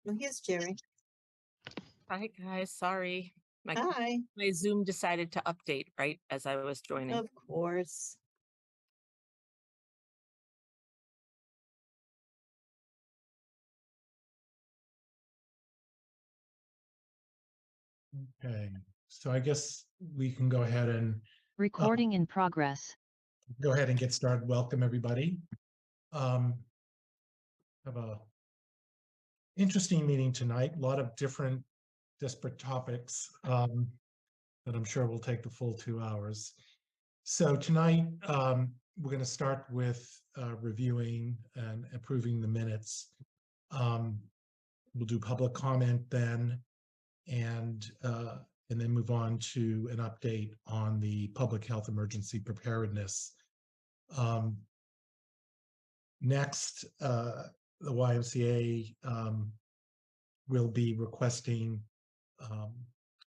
Oh, here's Jerry. Hi guys, sorry. Hi. My Zoom decided to update right as I was joining. Of course. Okay, so I guess we can go ahead and Recording in progress. get started. Welcome, everybody. Have a interesting meeting tonight. A lot of different disparate topics that I'm sure will take the full 2 hours. So tonight, we're going to start with reviewing and approving the minutes. We'll do public comment then, and then move on to an update on the public health emergency preparedness. Next, the YMCA will be requesting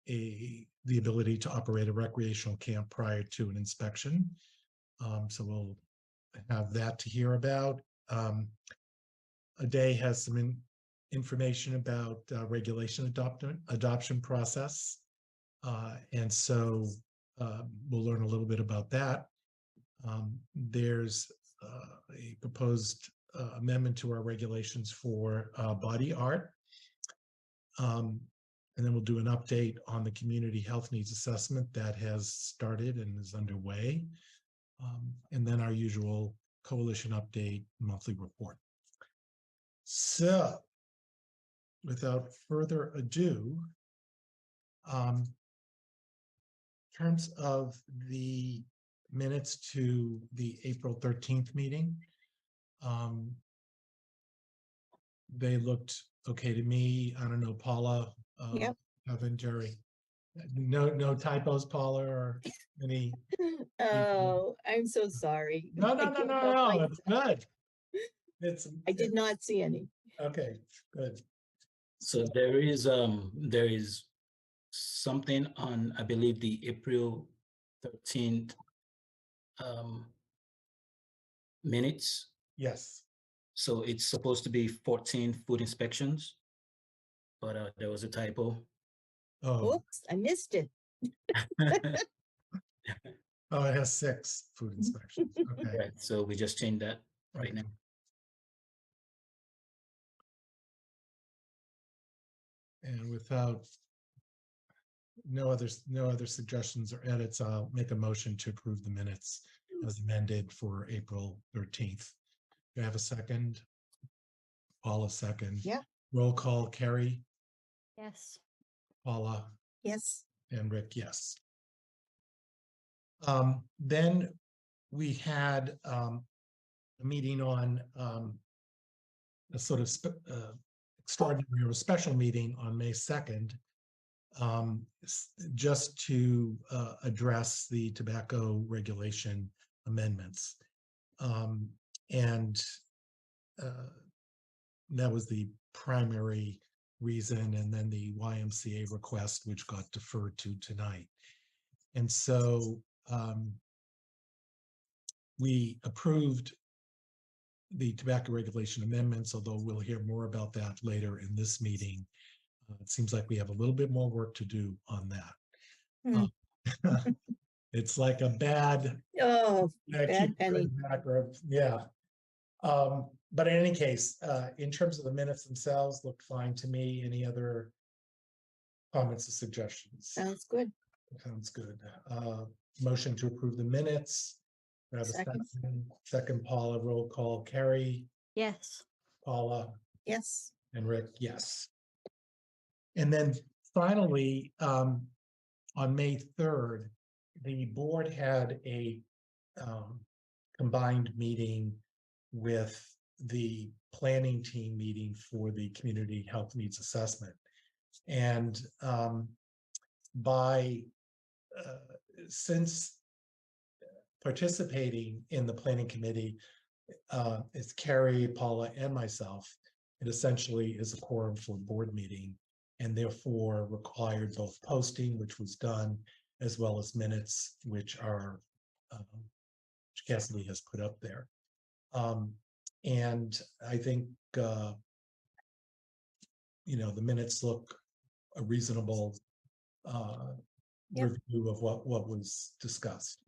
the ability to operate a recreational camp prior to an inspection. So we'll have that to hear about. Aday has some information about regulation adoption process. And so we'll learn a little bit about that. There's a proposed amendment to our regulations for body art. And then we'll do an update on the community health needs assessment that has started and is underway. And then our usual coalition update monthly report. So without further ado, in terms of the minutes to the April 13th meeting, they looked okay to me. I don't know, Paula, Yep. Evan, Jerry. No typos, Paula, or any? Oh, I'm so sorry. No, I it's good. I did not see any. Okay, good. So there is something on, I believe, the April 13th minutes. Yes. So it's supposed to be 14 food inspections, but there was a typo. Oh, Oops, I missed it. oh, it has 6 food inspections. Okay. Right, so we just changed that right now. And without no other suggestions or edits, I'll make a motion to approve the minutes as amended for April 13th. Do I have a second? Paula, second. Yeah. Roll call, Carrie, Yes. Paula, Yes. and Rick, yes. Then we had a meeting on a sort of extraordinary or special meeting on May 2nd, just to address the tobacco regulation amendments. And that was the primary reason, and then the YMCA request, which got deferred to tonight. And so we approved the tobacco regulation amendments, although we'll hear more about that later in this meeting. It seems like we have a little bit more work to do on that. It's like a bad, bad penny. Yeah. But in any case, in terms of the minutes themselves, looked fine to me. Any other comments or suggestions? Sounds good. Sounds good. Motion to approve the minutes. We have a second, Paula. Roll call, Carrie. Yes. Paula. Yes. And Rick, yes. And then finally, on May 3rd, the board had a combined meeting with the planning team meeting for the community health needs assessment. And since participating in the planning committee, it's Carrie, Paula, and myself, it essentially is a quorum for a board meeting, and therefore required both posting, which was done, as well as minutes, which are which Cassidy has put up there. And I think the minutes look a reasonable Yep. review of what was discussed.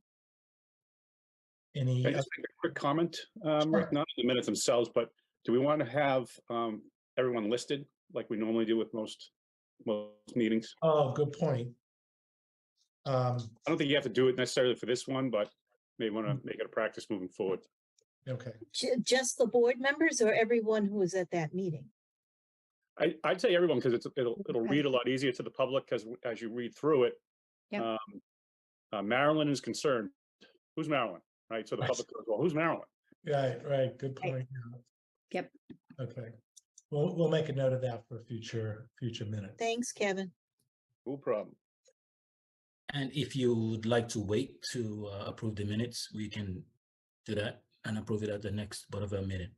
Any, Can I just make a quick comment, Sure. Rick? Not the minutes themselves, but do we want to have everyone listed like we normally do with most meetings? oh, good point. I don't think you have to do it necessarily for this one, but maybe want to make it a practice moving forward. Okay, Just the board members or everyone who was at that meeting? I'd say everyone, because it'll Okay. read a lot easier to the public, because as you read through it, Yep. Marilyn is concerned. Who's Marilyn? Right. So the Right. public goes, well, who's Marilyn? right, good point. Yep. Okay, we'll make a note of that for future minutes. Thanks, Kevin. No problem. And if you would like to wait to approve the minutes, we can do that and approve it at the next Board of Health meeting.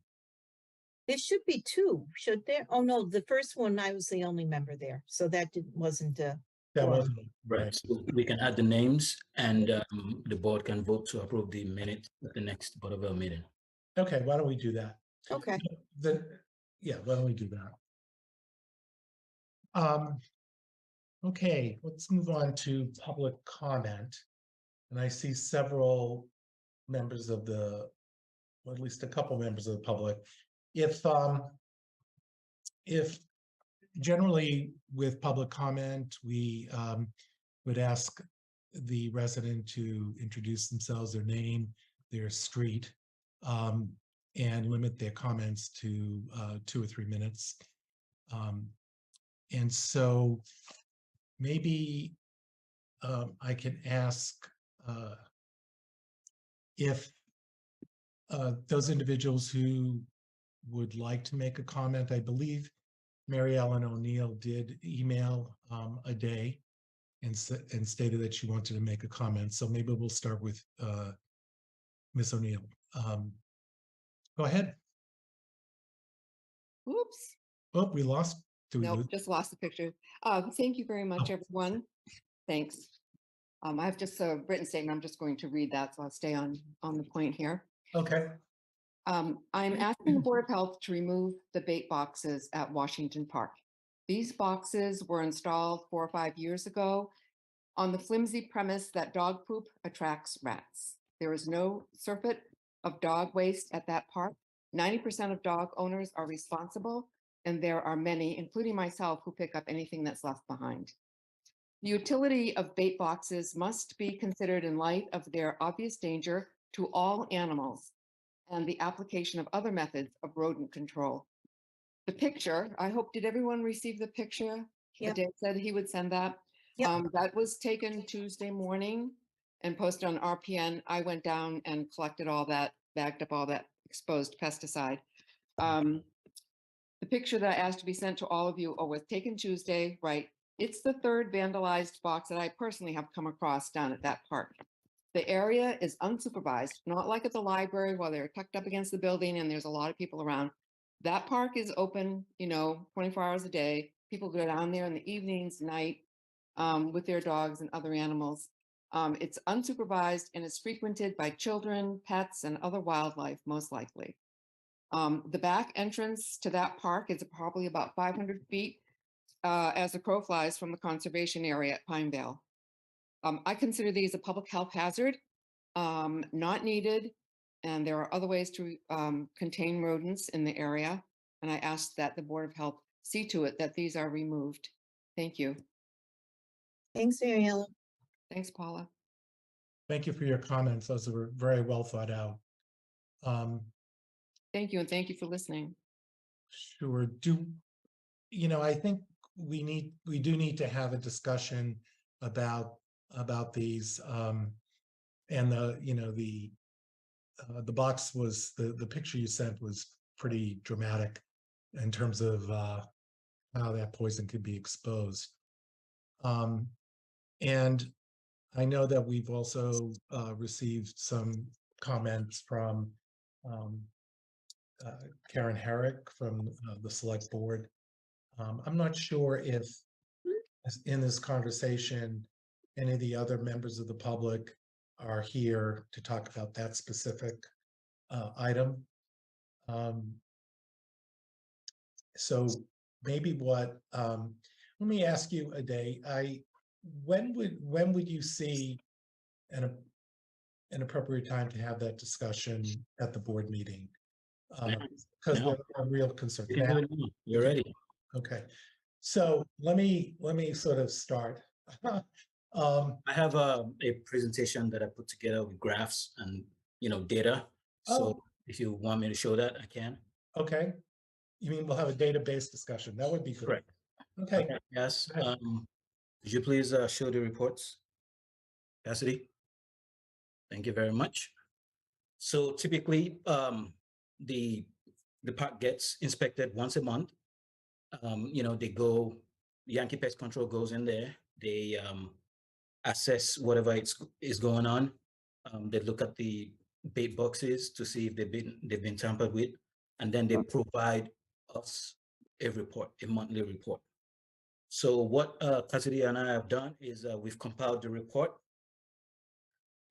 There should be two, should there? Oh, no, the first one, I was the only member there, so that wasn't, That Sure. wasn't, Right. So we can add the names and the board can vote to approve the minutes at the next Board of Health meeting. Okay, why don't we do that? okay. Yeah, why don't we do that? Okay, let's move on to public comment. And I see several members of or at least a couple members of the public. If generally with public comment, we would ask the resident to introduce themselves, their name, their street, and limit their comments to 2 or 3 minutes. And so maybe I can ask if those individuals who would like to make a comment, I believe Mary Ellen O'Neill did email a day and stated that she wanted to make a comment. So maybe we'll start with Ms. O'Neill. Go ahead. Oops. Oh, we lost. Did we Nope, lose? just lost the picture. Thank you very much, Oh. everyone. Thanks. I have just a written statement. I'm just going to read that, so I'll stay on the point here. Okay. I'm asking the Board of Health to remove the bait boxes at Washington Park. These boxes were installed 4 or 5 years ago on the flimsy premise that dog poop attracts rats. There is no surfeit of dog waste at that park. 90% of dog owners are responsible, and there are many, including myself, who pick up anything that's left behind. The utility of bait boxes must be considered in light of their obvious danger to all animals and the application of other methods of rodent control. The picture, I hope, did everyone receive the picture? Yep. Dave said he would send that. Yep. That was taken Tuesday morning and posted on RPN. I went down and collected all that, bagged up all that exposed pesticide. The picture that I asked to be sent to all of you was taken Tuesday, right? It's the third vandalized box that I personally have come across down at that park. The area is unsupervised, not like at the library while they're tucked up against the building and there's a lot of people around. That park is open, 24 hours a day. People go down there in the evenings, night, with their dogs and other animals. It's unsupervised and it's frequented by children, pets, and other wildlife, most likely. The back entrance to that park is probably about 500 feet as the crow flies from the conservation area at Pinevale. I consider these a public health hazard, not needed, and there are other ways to contain rodents in the area. And I ask that the Board of Health see to it that these are removed. Thank you. Thanks, Mary Ellen. Thanks, Paula. Thank you for your comments. Those were very well thought out. Thank you, and thank you for listening. Sure. I think we do need to have a discussion about these and the box was the picture you sent was pretty dramatic in terms of how that poison could be exposed. And I know that we've also received some comments from Karen Herrick from the Select Board. I'm not sure if in this conversation, any of the other members of the public are here to talk about that specific item. So maybe what, let me ask you a day, when would you see an, an appropriate time to have that discussion at the board meeting? Because Now. we're a real concern. You can do it now. You're ready. Okay, so let me sort of start. Um, I have a presentation that I put together with graphs and, data. So Oh. if you want me to show that, I can. okay, you mean we'll have a database discussion? That would be good. Correct. Okay, Yes. Go ahead. Could you please show the reports? Cassidy? Thank you very much. So typically, the park gets inspected once a month. They go, Yankee Pest Control goes in there. They assess whatever is going on. They look at the bait boxes to see if they've been tampered with, and then they provide us a report, a monthly report. So what Cassidy and I have done is we've compiled the report,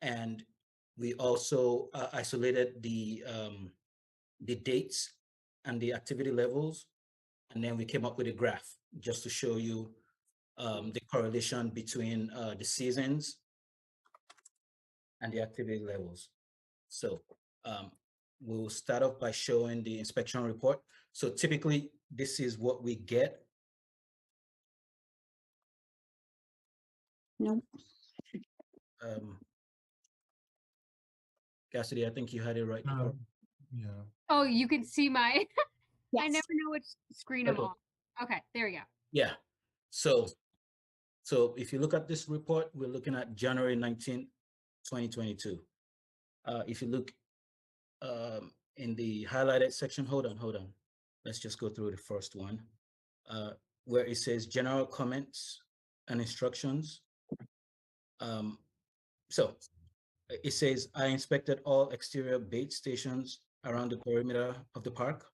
and we also isolated the dates and the activity levels, and then we came up with a graph just to show you the correlation between the seasons and the activity levels. So we'll start off by showing the inspection report. So typically, this is what we get. No. Cassidy, I think you had it right. before. yeah. Oh, you can see my, I Yes. never know which screen I'm Okay. on. Okay, there we go. Yeah. So if you look at this report, we're looking at January 19th, 2022. If you look in the highlighted section, hold on. Let's just go through the first one, where it says general comments and instructions. So it says, I inspected all exterior bait stations around the perimeter of the park.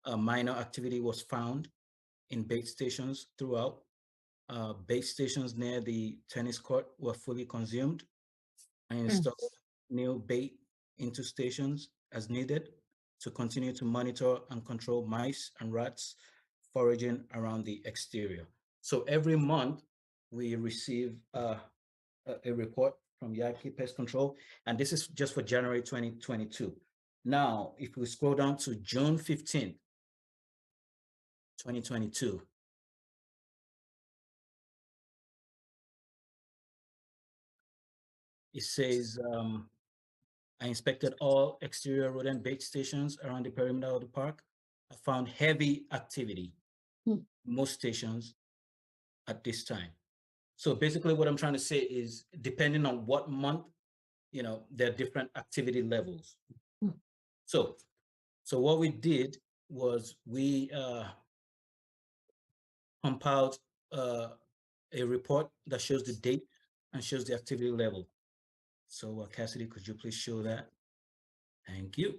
A minor activity was found in bait stations throughout. Bait stations near the tennis court were fully consumed. I installed new bait into stations as needed to continue to monitor and control mice and rats foraging around the exterior. So every month we receive a report from Yankee Pest Control, and this is just for January 2022. Now, if we scroll down to June 15th, 2022, it says, I inspected all exterior rodent bait stations around the perimeter of the park. I found heavy activity, most stations at this time. So basically what I'm trying to say is, depending on what month, there are different activity levels. So what we did was we compiled a report that shows the date and shows the activity level. So Cassidy, could you please show that? Thank you.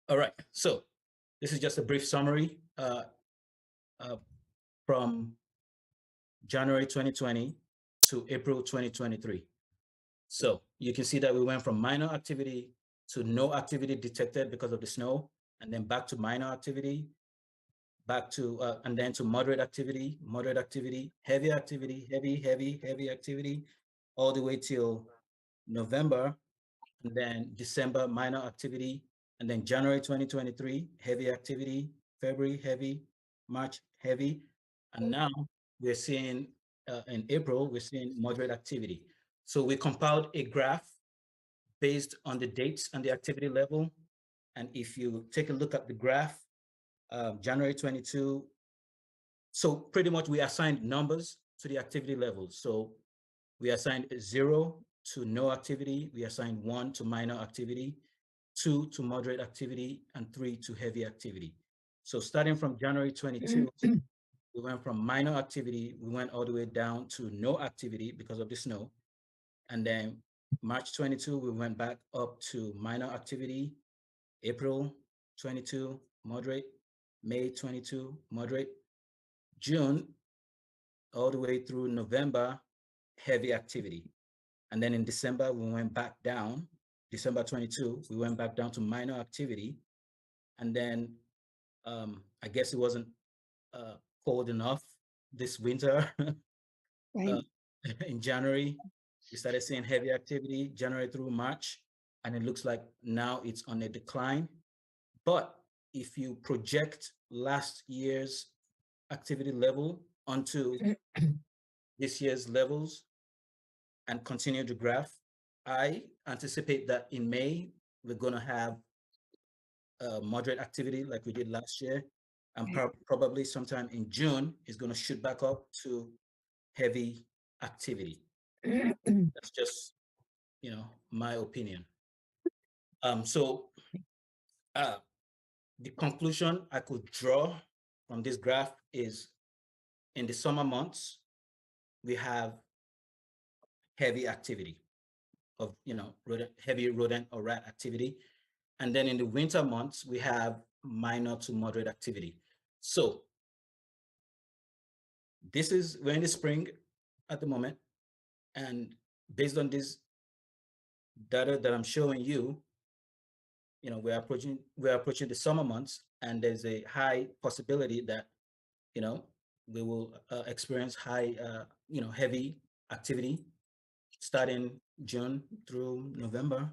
All right, so this is just a brief summary from January 2020 to April 2023. So you can see that we went from minor activity to no activity detected because of the snow, and then back to minor activity, back to, and then to moderate activity, heavy activity, heavy activity, all the way till November, and then December, minor activity, and then January 2023, heavy activity, February, heavy, March, heavy, and now we're seeing, in April, we're seeing moderate activity. So we compiled a graph based on the dates and the activity level. And if you take a look at the graph, January 22, so pretty much we assigned numbers to the activity levels. So we assigned 0 to no activity, we assigned 1 to minor activity, 2 to moderate activity, and 3 to heavy activity. So starting from January 22, we went from minor activity, we went all the way down to no activity because of the snow. And then March 22, we went back up to minor activity, April 22, moderate, May 22, moderate, June, all the way through November, heavy activity. And then in December, we went back down. December 22, we went back down to minor activity. And then I guess it wasn't cold enough this winter. Right. In January, we started seeing heavy activity, January through March, and it looks like now it's on a decline. But if you project last year's activity level onto this year's levels and continue the graph, I anticipate that in May, we're going to have moderate activity like we did last year. And probably sometime in June, it's going to shoot back up to heavy activity. That's just, my opinion. So the conclusion I could draw from this graph is in the summer months, we have heavy activity of, heavy rodent or rat activity. And then in the winter months, we have minor to moderate activity. So we're in the spring at the moment. And based on this data that I'm showing you, we're approaching the summer months, and there's a high possibility that, we will experience high, heavy activity starting June through November.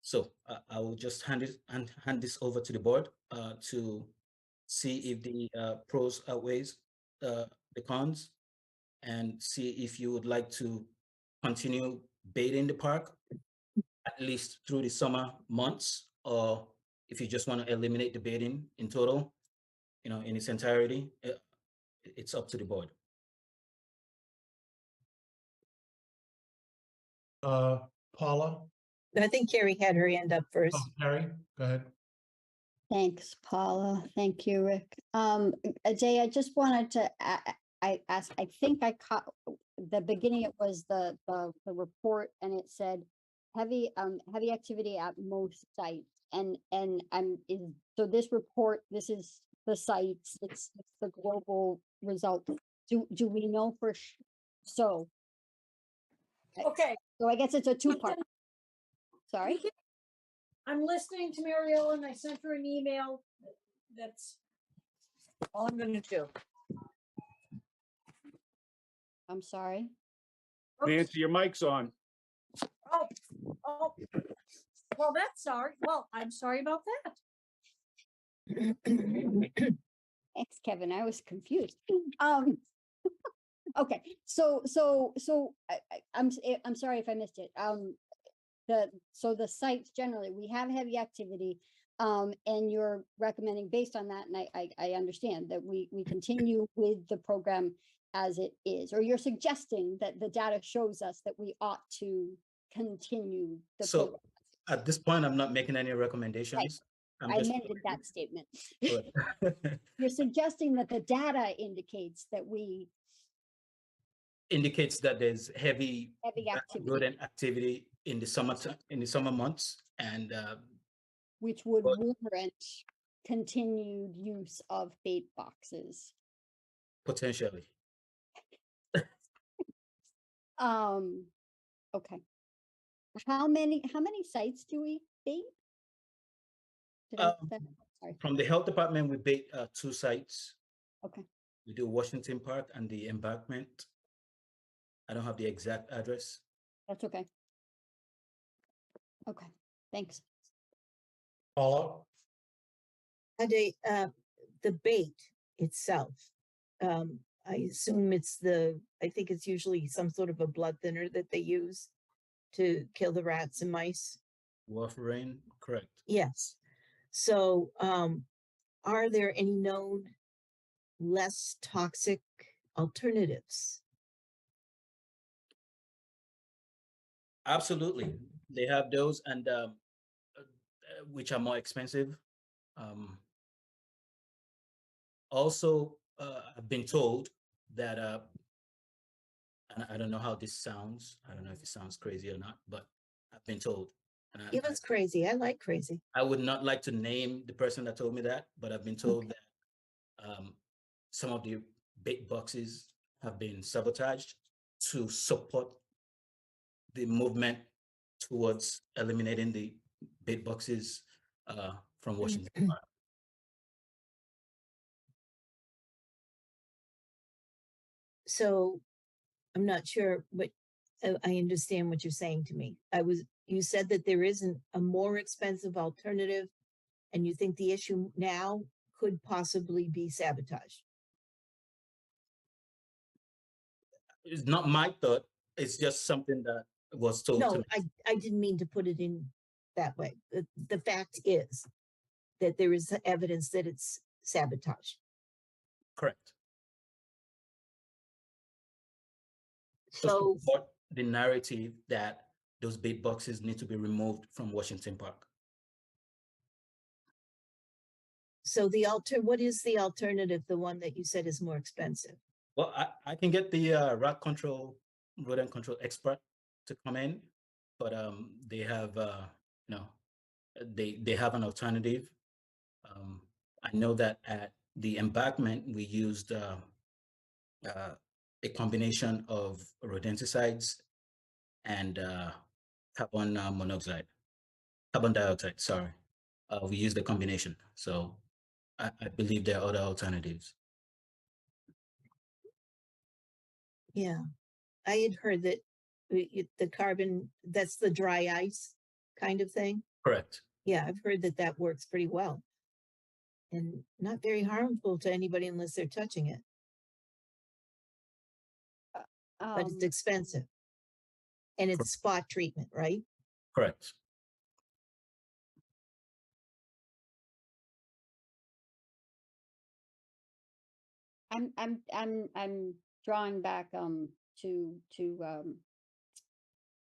So I will just hand this over to the board to see if the pros outweighs the cons, and see if you would like to continue baiting the park at least through the summer months, or if you just want to eliminate the baiting in total, in its entirety. It's up to the board. Paula? I think Carrie had her hand up first. Oh, Carrie, go ahead. Thanks, Paula. Thank you, Rick. Jay, I just wanted to ask, I think I caught the beginning, it was the report, and it said heavy activity at most sites. And so this report, this is the sites, it's the global result. Do we know for so? Okay. So I guess it's a two-part. Sorry? I'm listening to Mariella and I sent her an email. That's all I'm gonna do. I'm sorry. Nancy, your mic's on. Oh, well, that's sorry. Well, I'm sorry about that. Thanks, Kevin. I was confused. Okay, so I'm sorry if I missed it. So the sites generally, we have heavy activity, and you're recommending based on that, and I understand that we continue with the program as it is, or you're suggesting that the data shows us that we ought to continue the So program. at this point, I'm not making any recommendations. I amended that statement. Good. You're suggesting that the data indicates that we Indicates that there's heavy activity, rodent activity in the summer months, and which would warrant continued use of bait boxes. potentially. Okay. How many sites do we bait? Sorry. From the health department, we bait 2 sites. Okay. We do Washington Park and the Embankment. I don't have the exact address. That's okay. Okay, thanks. Paula? The bait itself, I assume I think it's usually some sort of a blood thinner that they use to kill the rats and mice. Warfarin, correct. Yes. So, are there any known less toxic alternatives? Absolutely. They have those, and which are more expensive. Also, I've been told that, and I don't know how this sounds. I don't know if it sounds crazy or not, but I've been told. It was crazy. I like crazy. I would not like to name the person that told me that, but I've been told that some of the bait boxes have been sabotaged to support the movement towards eliminating the bait boxes from Washington Park. So I'm not sure what, I understand what you're saying to me. You said that there isn't a more expensive alternative and you think the issue now could possibly be sabotage. It's not my thought. It's just something that was told to No, me. I didn't mean to put it in that way. The fact is that there is evidence that it's sabotage. Correct. To So, support the narrative that those bait boxes need to be removed from Washington Park. so what is the alternative, the one that you said is more expensive? Well, I can get the rodent control expert to come in, but they have they have an alternative. I know that at the embankment we used a combination of rodenticides and carbon dioxide. Sorry, we used the combination. So I believe there are other alternatives. Yeah, I had heard that the carbon, that's the dry ice kind of thing. Correct. Yeah, I've heard that that works pretty well. And not very harmful to anybody unless they're touching it, but it's expensive. And it's spot treatment, right? Correct. I'm drawing back to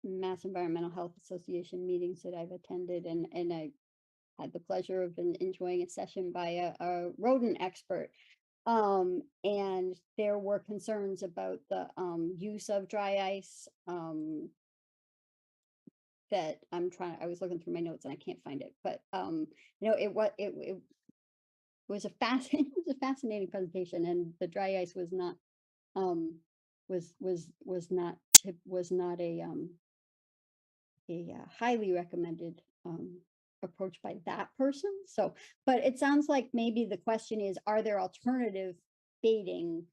Mass Environmental Health Association meetings that I've attended, and I had the pleasure of enjoying a session by a rodent expert. And there were concerns about the use of dry ice. That I was looking through my notes and I can't find it, but it was a fascinating it was a fascinating presentation, and the dry ice was not a highly recommended approach by that person. So, but it sounds like maybe the question is, are there alternative baiting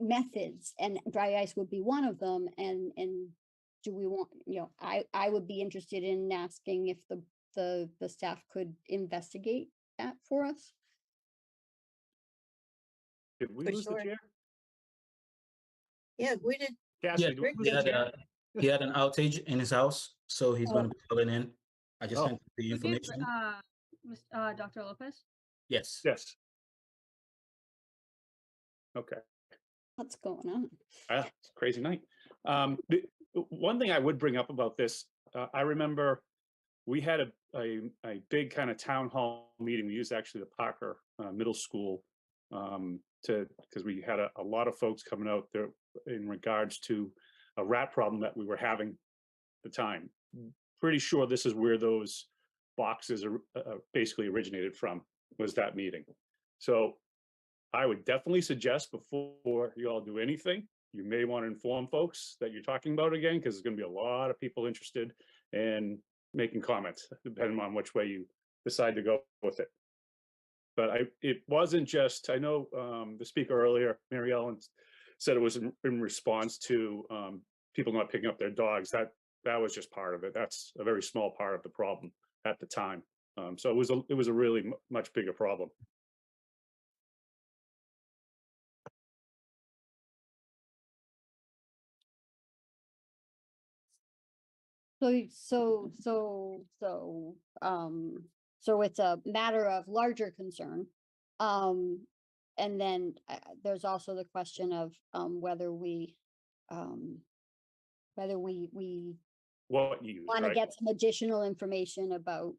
methods? And dry ice would be one of them. And do we want, I would be interested in asking if the staff could investigate that for us. Did we For lose the sure. chair? Yeah, we did. Cassie, Yeah, did we Rick lose he the had, chair? he had an outage in his house, so he's going to be calling in. I just Oh. sent the We did, information. Dr. Lopez. Yes. Yes. Okay. What's going on? It's a crazy night. The one thing I would bring up about this, I remember we had a big kind of town hall meeting. We used actually the Parker Middle School because we had a lot of folks coming out there in regards to a rat problem that we were having at the time. Pretty sure this is where those boxes are basically originated from, was that meeting. So I would definitely suggest before you all do anything, you may want to inform folks that you're talking about again, because there's going to be a lot of people interested in making comments, depending on which way you decide to go with it. But it wasn't just, I know the speaker earlier, Mary Ellen, said it was in response to people not picking up their dogs. That was just part of it. That's a very small part of the problem at the time. So it was a really much bigger problem. So it's a matter of larger concern. And then there's also the question of whether we What you use, want to right? get some additional information about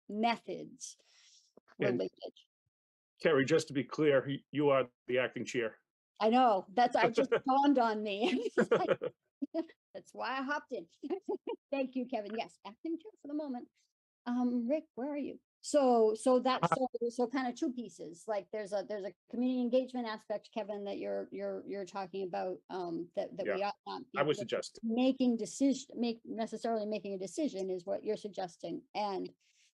methods And- related. Kerry, just to be clear, you are the acting chair. I know, I just dawned on me. That's why I hopped in. Thank you, Kevin. Yes, acting chair for the moment. Rick, where are you? So that's, so kind of two pieces, like there's a community engagement aspect, Kevin, that you're talking about, that we Yeah, ought not be I would just suggest. making necessarily making a decision is what you're suggesting. And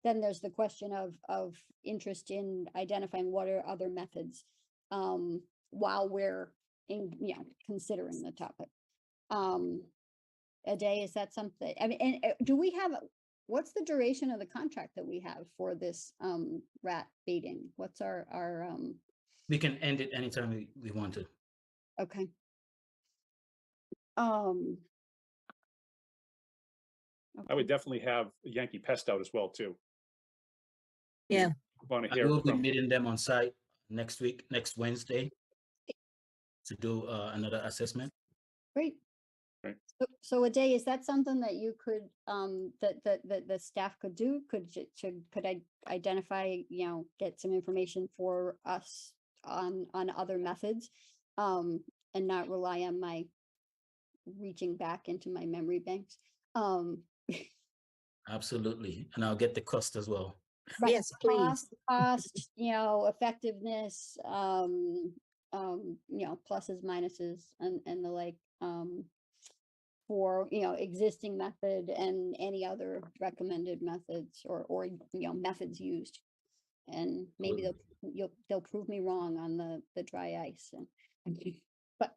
then there's the question of interest in identifying what are other methods, while we're considering the topic. A day, is that something, I mean, and do we have, what's the duration of the contract that we have for this rat baiting? What's our We can end it anytime we want to. okay. I would definitely have Yankee Pest out as well, too. Yeah. Want to I hear will be from, meeting them on site next week, next Wednesday, to do another assessment. Great. Right. So a day, is that something that you could, that the staff could do? Could I identify, get some information for us on other methods? And not rely on my reaching back into my memory banks. Absolutely. And I'll get the cost as well. Right, Yes, please. cost, effectiveness, pluses, minuses, and the like, for, existing method and any other recommended methods or methods used. And maybe they'll prove me wrong on the dry ice. But,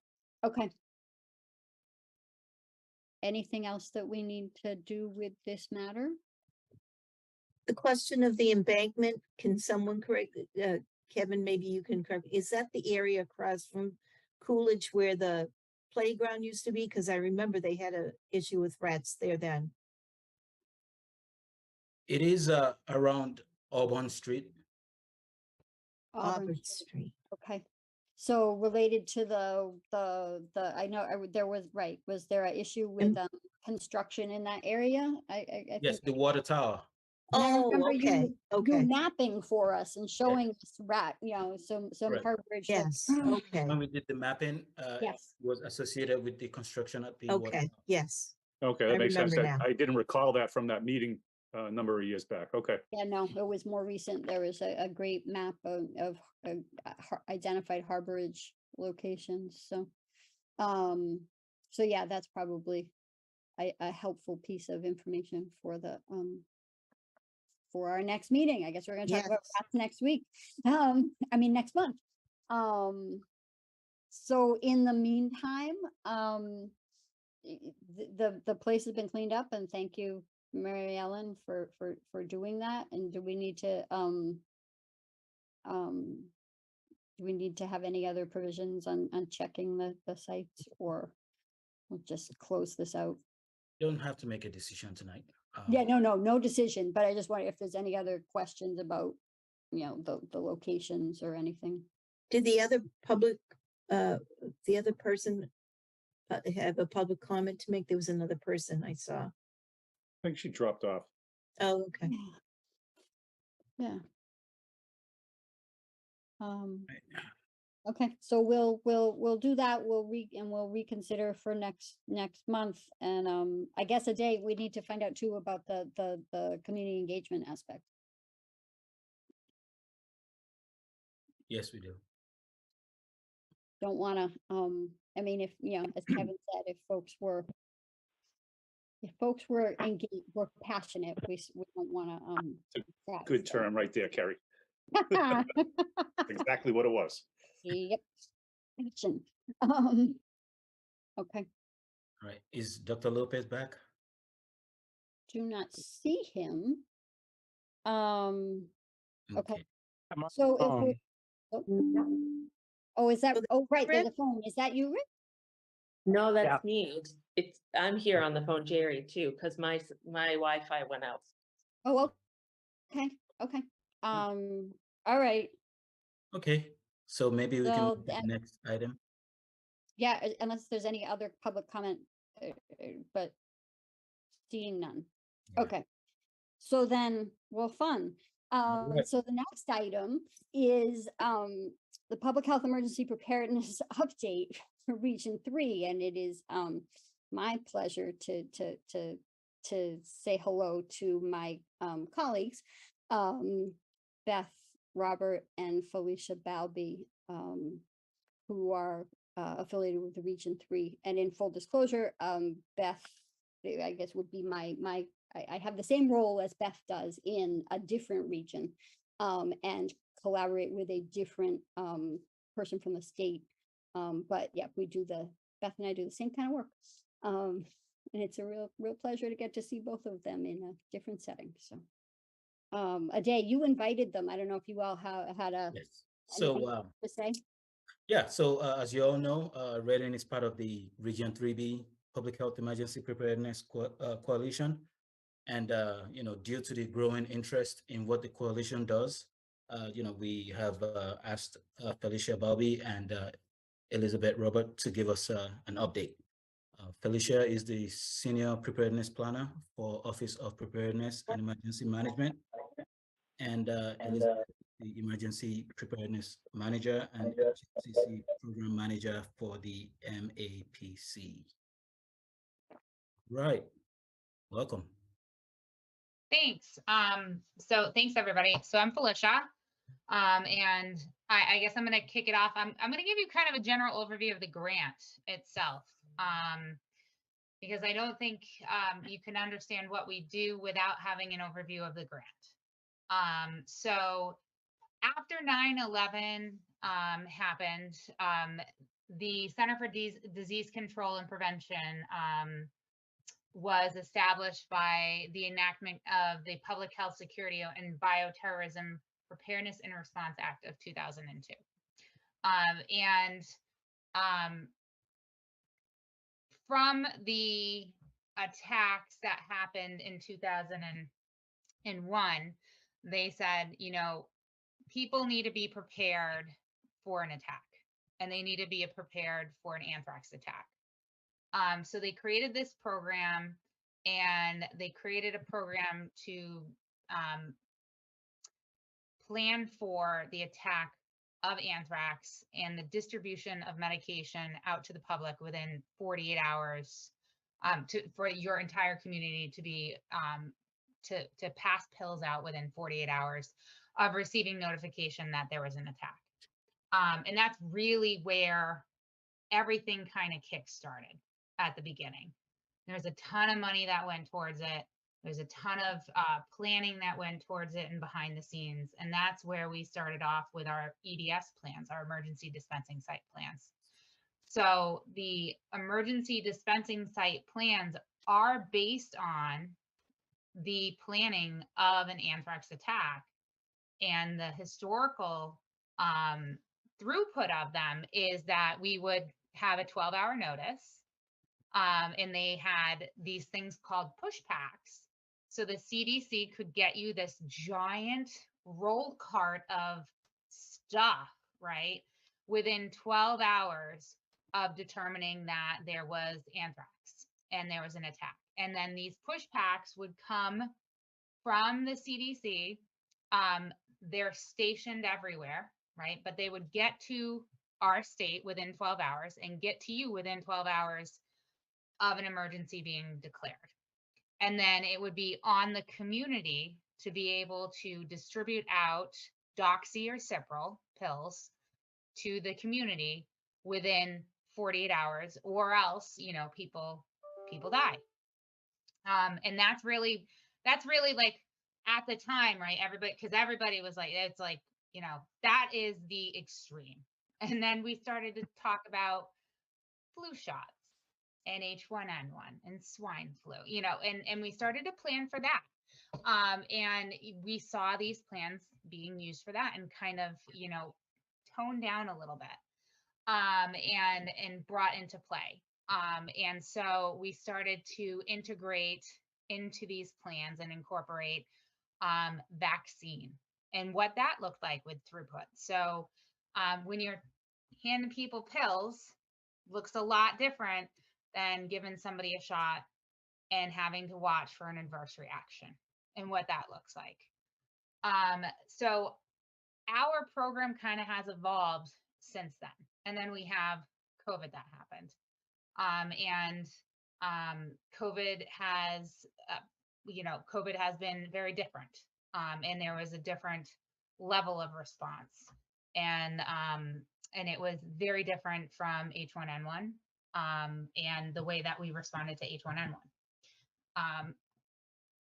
okay. Anything else that we need to do with this matter? The question of the embankment, can someone correct, Kevin, maybe you can correct, is that the area across from Coolidge where the playground used to be? Because I remember they had a issue with rats there then. It is around Auburn Street. Auburn Street. Okay. So related to I know there was, right, was there an issue with construction in that area? I Yes, think. the water tower. And I Oh, remember okay, you okay, mapping for us and showing us rat, some Correct. Harborage. yes, okay, When we did the mapping, Yes. it was associated with the construction at the water okay, tower. yes. okay, I that makes sense. remember now. I didn't recall that from that meeting a number of years back. Okay. Yeah, no, it was more recent. There was a great map of identified harborage locations. So yeah, that's probably a helpful piece of information for our next meeting. I guess we're gonna talk about Yes. rats next week. Next month. So in the meantime, the place has been cleaned up, and thank you, Mary Ellen, for doing that. And do we need to have any other provisions on checking the sites, or we'll just close this out? Don't have to make a decision tonight. Yeah, no decision, but I just wonder if there's any other questions about, the locations or anything. Did the other the other person have a public comment to make? There was another person I saw. I think she dropped off. Oh, okay. Yeah. Okay, so we'll do that. We'll reconsider for next month. And I guess a day we need to find out too about the community engagement aspect. Yes, we do. Don't wanna, if, as Kevin said, if folks were engaged, were passionate, we don't wanna, Good term right there, Kerry. Exactly what it was. Yep. Passion. Okay, All right. Is Dr. Lopez back? do not see him. Okay, Okay. so if we. Oh, is that, right, there's Rick? a phone. Is that you, Rick? No, that's me. I'm here on the phone, Jerry, too, because my Wi-Fi went out. Oh, okay. All right. Okay. So maybe we can So, move to the next item. Yeah, unless there's any other public comment, but seeing none. Yeah. Okay. So then, well, fun. Alright. So the next item is the public health emergency preparedness update for Region 3, and it is my pleasure to to say hello to my colleagues, Beth, Robert, and Felicia Balby, who are affiliated with the Region 3. And in full disclosure, Beth, I guess, would be I have the same role as Beth does in a different region, and collaborate with a different person from the state. But yeah, Beth and I do the same kind of work. And it's a real pleasure to get to see both of them in a different setting. So, Ajay, you invited them. I don't know if you all had Yes. anything So, to say. yeah, so as you all know, Reading is part of the Region 3B Public Health Emergency Preparedness Coalition. And, you know, due to the growing interest in what the coalition does, you know, we have asked Felicia Balby and Elizabeth Robert to give us an update. Felicia is the Senior Preparedness Planner for Office of Preparedness and Emergency Management. And Elizabeth, the Emergency Preparedness Manager and HCC Program Manager for the MAPC. Right, welcome. Thanks. So thanks everybody. So I'm Felicia. And I guess I'm going to kick it off. I'm going to give you kind of a general overview of the grant itself. Because I don't think you can understand what we do without having an overview of the grant. So after 9/11 happened, the Center for Disease Control and Prevention was established by the enactment of the Public Health Security and Bioterrorism Preparedness and Response Act of 2002. From the attacks that happened in 2001, they said, you know, people need to be prepared for an attack, and they need to be prepared for an anthrax attack. So they created this program, and they created a program to plan for the attack of anthrax and the distribution of medication out to the public within 48 hours for your entire community to be to pass pills out within 48 hours of receiving notification that there was an attack. And that's really where everything kind of kick-started at the beginning. There's a ton of money that went towards it. There's a ton of planning that went towards it and behind the scenes. And that's where we started off with our EDS plans, our emergency dispensing site plans. So the emergency dispensing site plans are based on the planning of an anthrax attack, and the historical throughput of them is that we would have a 12-hour notice, and they had these things called push packs. So the CDC could get you this giant roll cart of stuff, right, within 12 hours of determining that there was anthrax and there was an attack. And then these push packs would come from the CDC. They're stationed everywhere, right? But they would get to our state within 12 hours and get to you within 12 hours of an emergency being declared. And then it would be on the community to be able to distribute out Doxy or Cipro pills to the community within 48 hours, or else, you know, people die. And that's really like, at the time, right? Everybody was like, it's like, you know, that is the extreme. And then we started to talk about flu shots and H1N1 and swine flu, you know, and we started to plan for that. And we saw these plans being used for that and kind of, you know, toned down a little bit, and brought into play. And so we started to integrate into these plans and incorporate vaccine and what that looked like with throughput. So when you're handing people pills, looks a lot different than giving somebody a shot and having to watch for an adverse reaction and what that looks like. So our program kind of has evolved since then. And then we have COVID that happened. And COVID has, COVID has been very different. And there was a different level of response. And it was very different from H1N1 and the way that we responded to H1N1.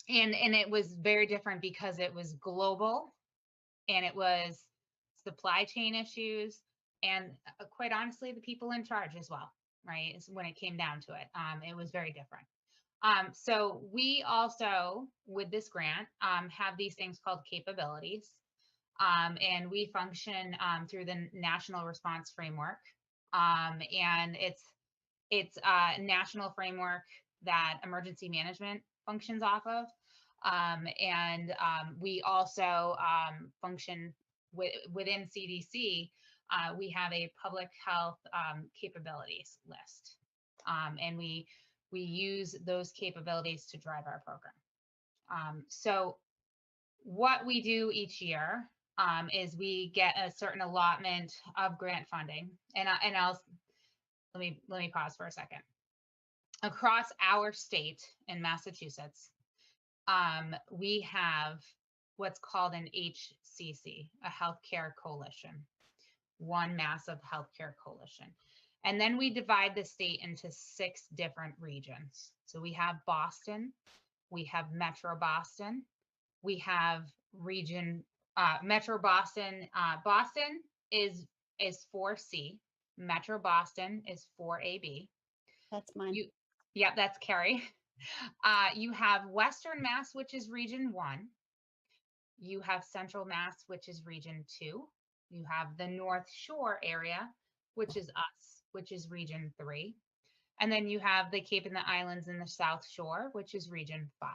And it was very different because it was global and it was supply chain issues and quite honestly, the people in charge as well, right? Is when it came down to it. It was very different. So we also, with this grant, have these things called capabilities. And we function through the National Response Framework. And it's a national framework that emergency management functions off of. We also function within CDC. We have a public health capabilities list. And we use those capabilities to drive our program. So what we do each year is we get a certain allotment of grant funding. And let me pause for a second. Across our state in Massachusetts, we have what's called an HCC, a healthcare coalition, one massive healthcare coalition. And then we divide the state into 6 different regions. So we have Boston, we have Metro Boston, we have region, Metro Boston. Boston is 4C, Metro Boston is 4AB. That's mine. Yeah, that's Carrie. You have Western Mass, which is region 1. You have Central Mass, which is region 2. You have the North Shore area, which is us, which is region 3. And then you have the Cape and the Islands in the South Shore, which is region 5.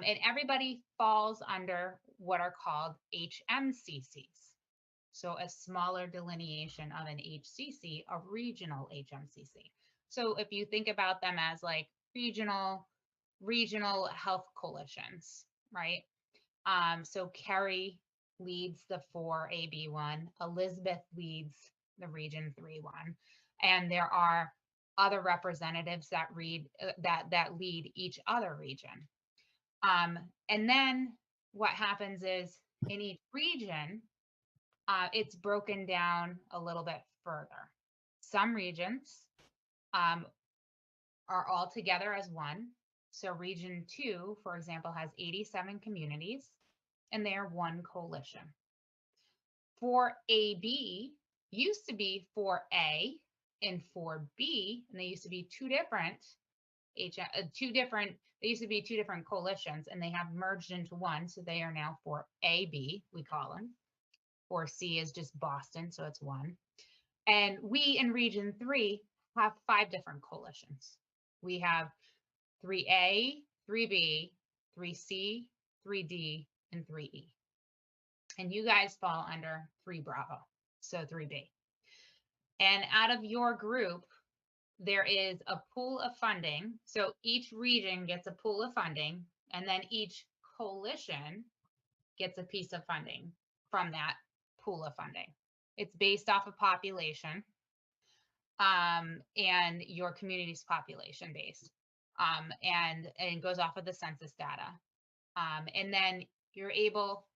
And everybody falls under what are called HMCCs. So a smaller delineation of an HCC, a regional HMCC. So if you think about them as like regional health coalitions, right? So Kerry leads the 4AB one, Elizabeth leads the region 3 one, and there are other representatives that lead each other region. And then what happens is in each region, it's broken down a little bit further. Some regions are all together as one. So region 2, for example, has 87 communities and they are one coalition. 4AB used to be 4A and 4B, and they used to be two different coalitions, and they have merged into one. So they are now 4AB, we call them. 4C is just Boston, so it's one. And we in region 3 have 5 different coalitions. We have 3A, 3B, 3C, 3D, and 3E. And you guys fall under 3 Bravo, so 3B. And out of your group, there is a pool of funding. So each region gets a pool of funding, and then each coalition gets a piece of funding from that pool of funding. It's based off of population and your community's population based. And it goes off of the census data. And then you're able,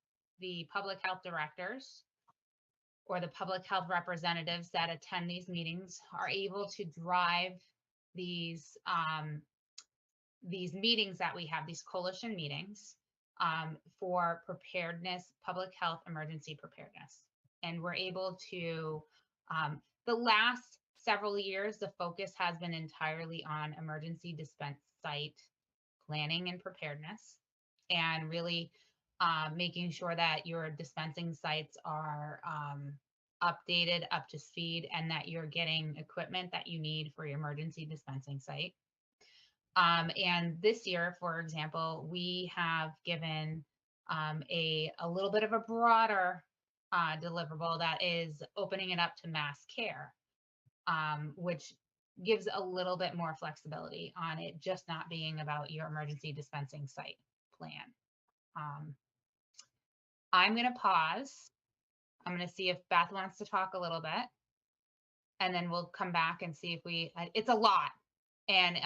the public health directors or the public health representatives that attend these meetings are able to drive these meetings that we have, these coalition meetings for preparedness, public health emergency preparedness. And we're able to, the last several years, the focus has been entirely on emergency dispense site planning and preparedness, and really making sure that your dispensing sites are updated, up to speed, and that you're getting equipment that you need for your emergency dispensing site. And this year, for example, we have given a little bit of a broader deliverable that is opening it up to mass care, which gives a little bit more flexibility on it just not being about your emergency dispensing site plan. I'm going to pause. I'm going to see if Beth wants to talk a little bit, and then we'll come back and see if it's a lot. And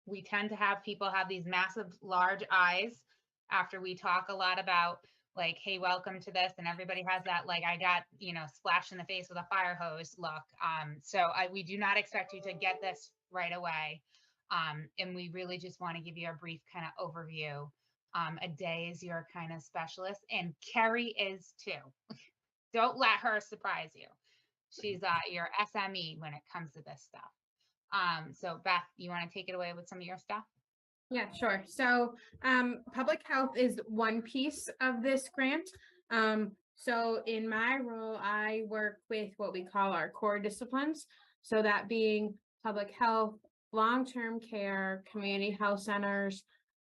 we tend to have people have these massive, large eyes after we talk a lot about like, hey, welcome to this. And everybody has that, like, I got, splashed in the face with a fire hose look. We do not expect you to get this right away. And we really just want to give you a brief kind of overview. Aday is your kind of specialist, and Carrie is too. Don't let her surprise you. She's your SME when it comes to this stuff. So Beth, you want to take it away with some of your stuff? Yeah, sure. So public health is one piece of this grant. So in my role, I work with what we call our core disciplines. So that being public health, long-term care, community health centers,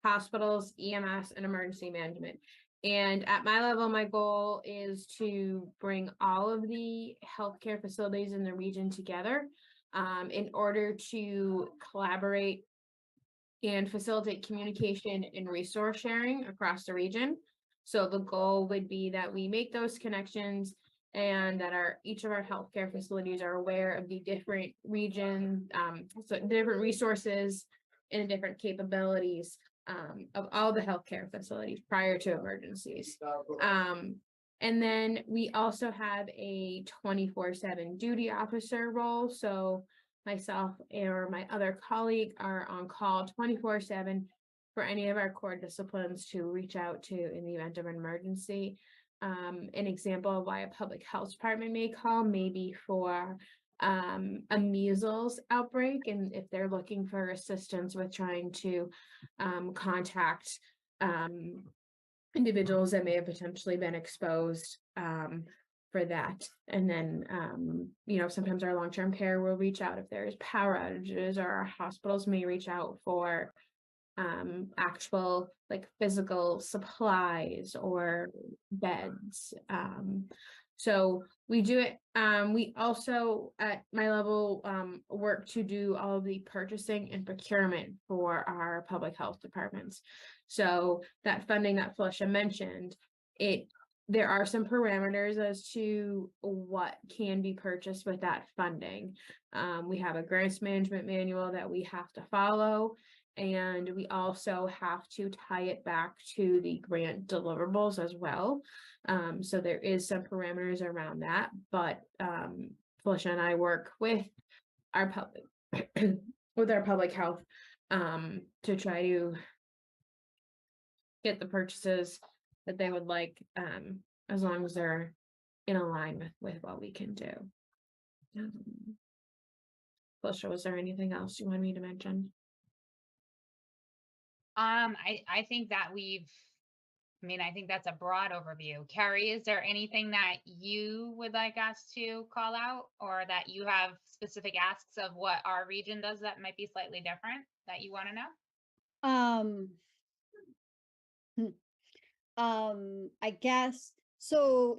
hospitals, EMS, and emergency management. And at my level, my goal is to bring all of the healthcare facilities in the region together in order to collaborate and facilitate communication and resource sharing across the region. So the goal would be that we make those connections and that each of our healthcare facilities are aware of the different so different resources and different capabilities of all the healthcare facilities prior to emergencies. And then we also have a 24/7 duty officer role. So myself or my other colleague are on call 24/7 for any of our core disciplines to reach out to in the event of an emergency. An example of why a public health department may call maybe for a measles outbreak, and if they're looking for assistance with trying to contact individuals that may have potentially been exposed for that. And then, sometimes our long-term care will reach out if there's power outages, or our hospitals may reach out for actual like physical supplies or beds. So we do it. We also at my level work to do all of the purchasing and procurement for our public health departments. So that funding that Felicia mentioned, there are some parameters as to what can be purchased with that funding. We have a grants management manual that we have to follow, and we also have to tie it back to the grant deliverables as well. So there is some parameters around that, but Felicia and I work with our public health to try to get the purchases that they would like, as long as they're in line with what we can do. Felicia, was there anything else you want me to mention? I think that I think that's a broad overview. Carrie, is there anything that you would like us to call out, or that you have specific asks of what our region does that might be slightly different that you want to know? I guess so.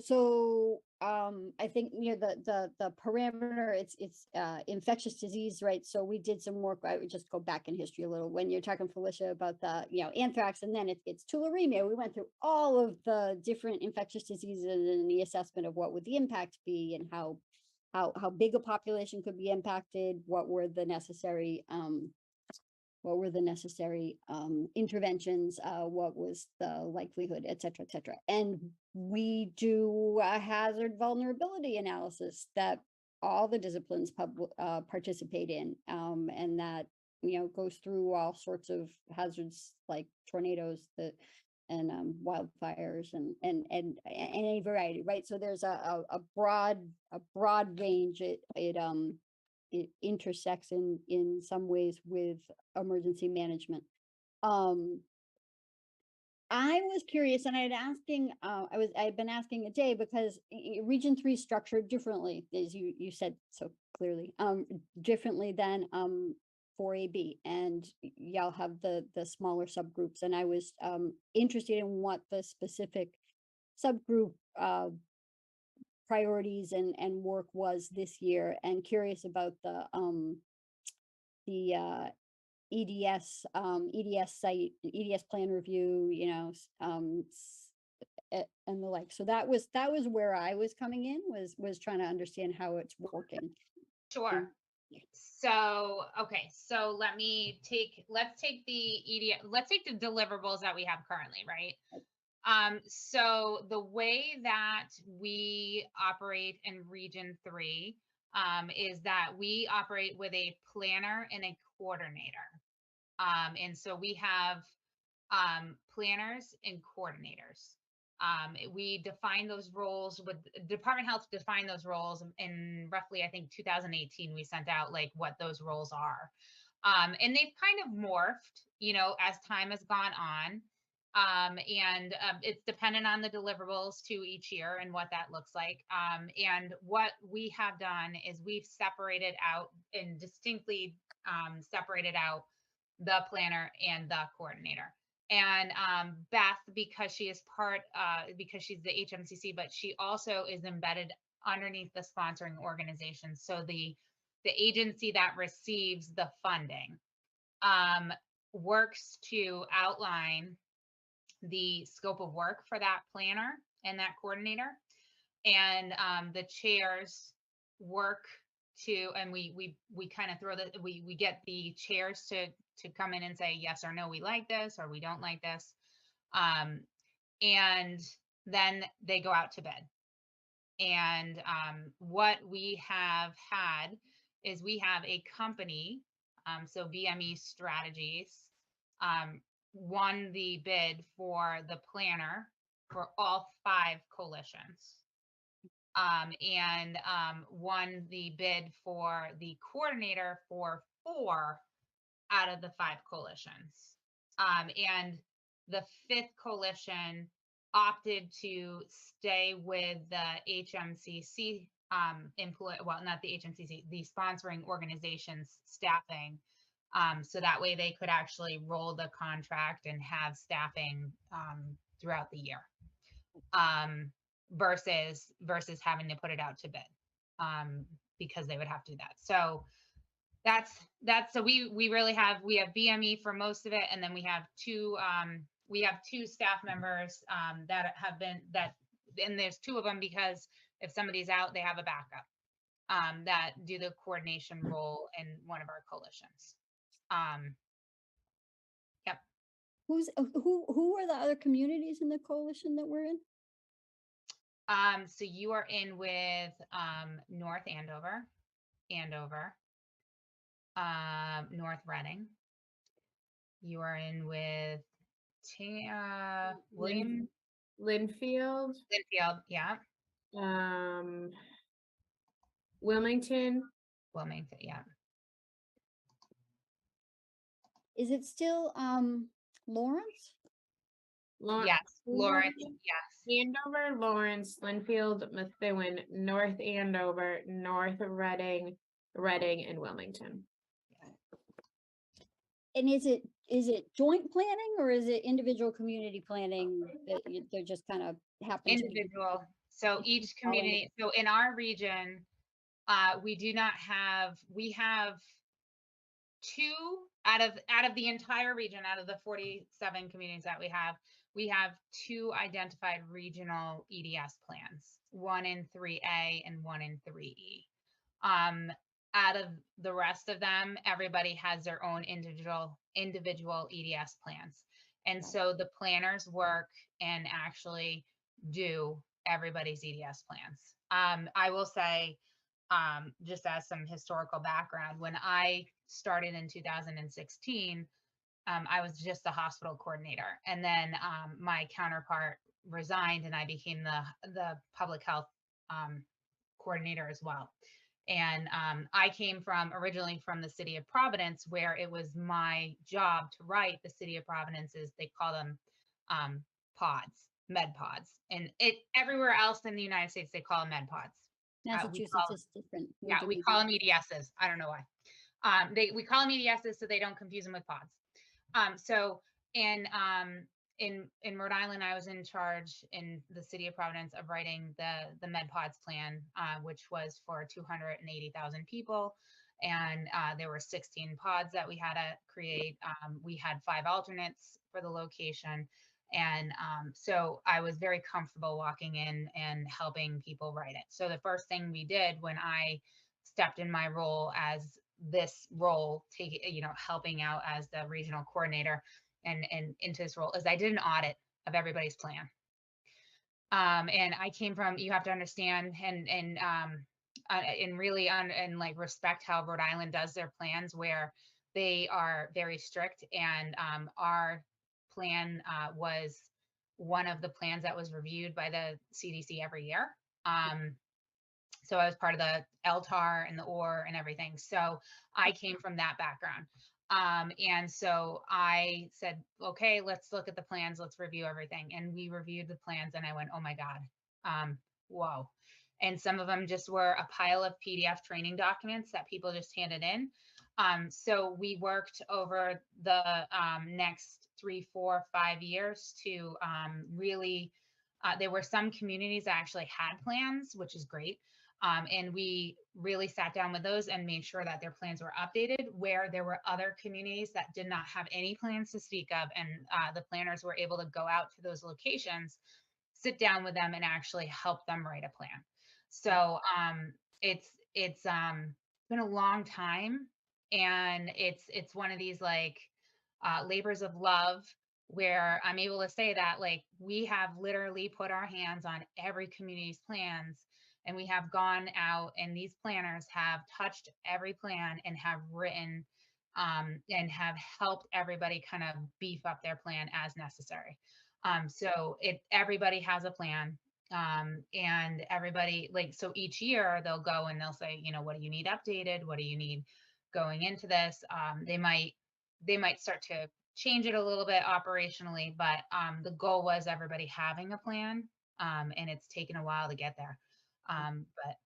I think the parameter, it's infectious disease, right? So we did some work. I would just go back in history a little when you're talking, Felicia, about the anthrax, and then it's tularemia. We went through all of the different infectious diseases and the assessment of what would the impact be, and how big a population could be impacted, what were the necessary interventions, what was the likelihood, et cetera. And we do a hazard vulnerability analysis that all the disciplines participate in, and that goes through all sorts of hazards like tornadoes and wildfires and any variety, right? So there's a broad range. It intersects in some ways with emergency management. I was curious, and I'd been asking Aday, because Region 3 structured differently, as you said so clearly, differently than 4AB, and y'all have the smaller subgroups, and I was interested in what the specific subgroup priorities and work was this year, and curious about the EDS site, EDS plan review, and the like. So that was where I was coming in, was trying to understand how it's working. Sure. So, okay, so let's take the deliverables that we have currently, right? So the way that we operate in Region 3 is that we operate with a planner and a coordinator. And so we have planners and coordinators. We define those roles with Department of Health defined those roles in roughly, I think, 2018. We sent out like what those roles are. And they've kind of morphed, as time has gone on. And it's dependent on the deliverables to each year and what that looks like. And what we have done is we've separated out and distinctly separated out the planner and the coordinator. And Beth, because she is because she's the HMCC, but she also is embedded underneath the sponsoring organization. So the agency that receives the funding works to outline the scope of work for that planner and that coordinator. And the chairs work to, and we kind of we get the chairs to come in and say, yes or no, we like this, or we don't like this. And then they go out to bid. And what we have had is we have a company, so VME Strategies, won the bid for the planner for all 5 coalitions. And won the bid for the coordinator for 4 out of the 5 coalitions. And the 5th coalition opted to stay with the HMCC well, not the HMCC, the sponsoring organization's staffing. So that way they could actually roll the contract and have staffing throughout the year. Versus having to put it out to bid, because they would have to do that. So that's so we really have VME for most of it, and then we have 2 staff members that have been and there's 2 of them because if somebody's out, they have a backup that do the coordination role in one of our coalitions. Yep. Who are the other communities in the coalition that we're in? So you are in with North Andover, North Reading. You are in with William Linfield, yeah. Wilmington. Yeah. Is it still Lawrence? Yes, Lawrence, yes. Andover, Lawrence, Linfield, Methuen, North Andover, North Reading, and Wilmington. And is it joint planning or is it individual community planning that they're just kind of happen to be? Individual. So each community, so in our region, we have 2 out of the entire region, out of the 47 communities that we have 2 identified regional EDS plans, 1 in 3A and 1 in 3E. Out of the rest of them, everybody has their own individual EDS plans. And so the planners work and actually do everybody's EDS plans. I will say, just as some historical background, when I started in 2016, I was just the hospital coordinator. And then my counterpart resigned and I became the public health coordinator as well. And I came originally from the city of Providence, where it was my job to write the city of Providence's, they call them pods, med pods. And everywhere else in the United States, they call them med pods. Massachusetts is different. Yeah, we call them EDSs. I don't know why. We call them EDSs so they don't confuse them with pods. So in Rhode Island, I was in charge in the city of Providence of writing the Med Pods plan, which was for 280,000 people. And there were 16 pods that we had to create. We had 5 alternates for the location. And so I was very comfortable walking in and helping people write it. So the first thing we did when I stepped in my role as this role, helping out as the regional coordinator and into this role, is I did an audit of everybody's plan. And I came from, you have to understand and really and like respect how Rhode Island does their plans, where they are very strict. And our plan was one of the plans that was reviewed by the CDC every year. So I was part of the LTAR and the OR and everything. So I came from that background. And so I said, okay, let's look at the plans. Let's review everything. And we reviewed the plans and I went, oh my God, whoa. And some of them just were a pile of PDF training documents that people just handed in. So we worked over the next 3, 4, 5 years to really, there were some communities that actually had plans, which is great. And we really sat down with those and made sure that their plans were updated, where there were other communities that did not have any plans to speak of. And the planners were able to go out to those locations, sit down with them and actually help them write a plan. So it's been a long time, and it's one of these like labors of love, where I'm able to say that like we have literally put our hands on every community's plans. And we have gone out and these planners have touched every plan and have written and have helped everybody kind of beef up their plan as necessary. So everybody has a plan. And everybody, like, so each year they'll go and they'll say, what do you need updated? What do you need going into this? They might start to change it a little bit operationally, but the goal was everybody having a plan. And it's taken a while to get there. But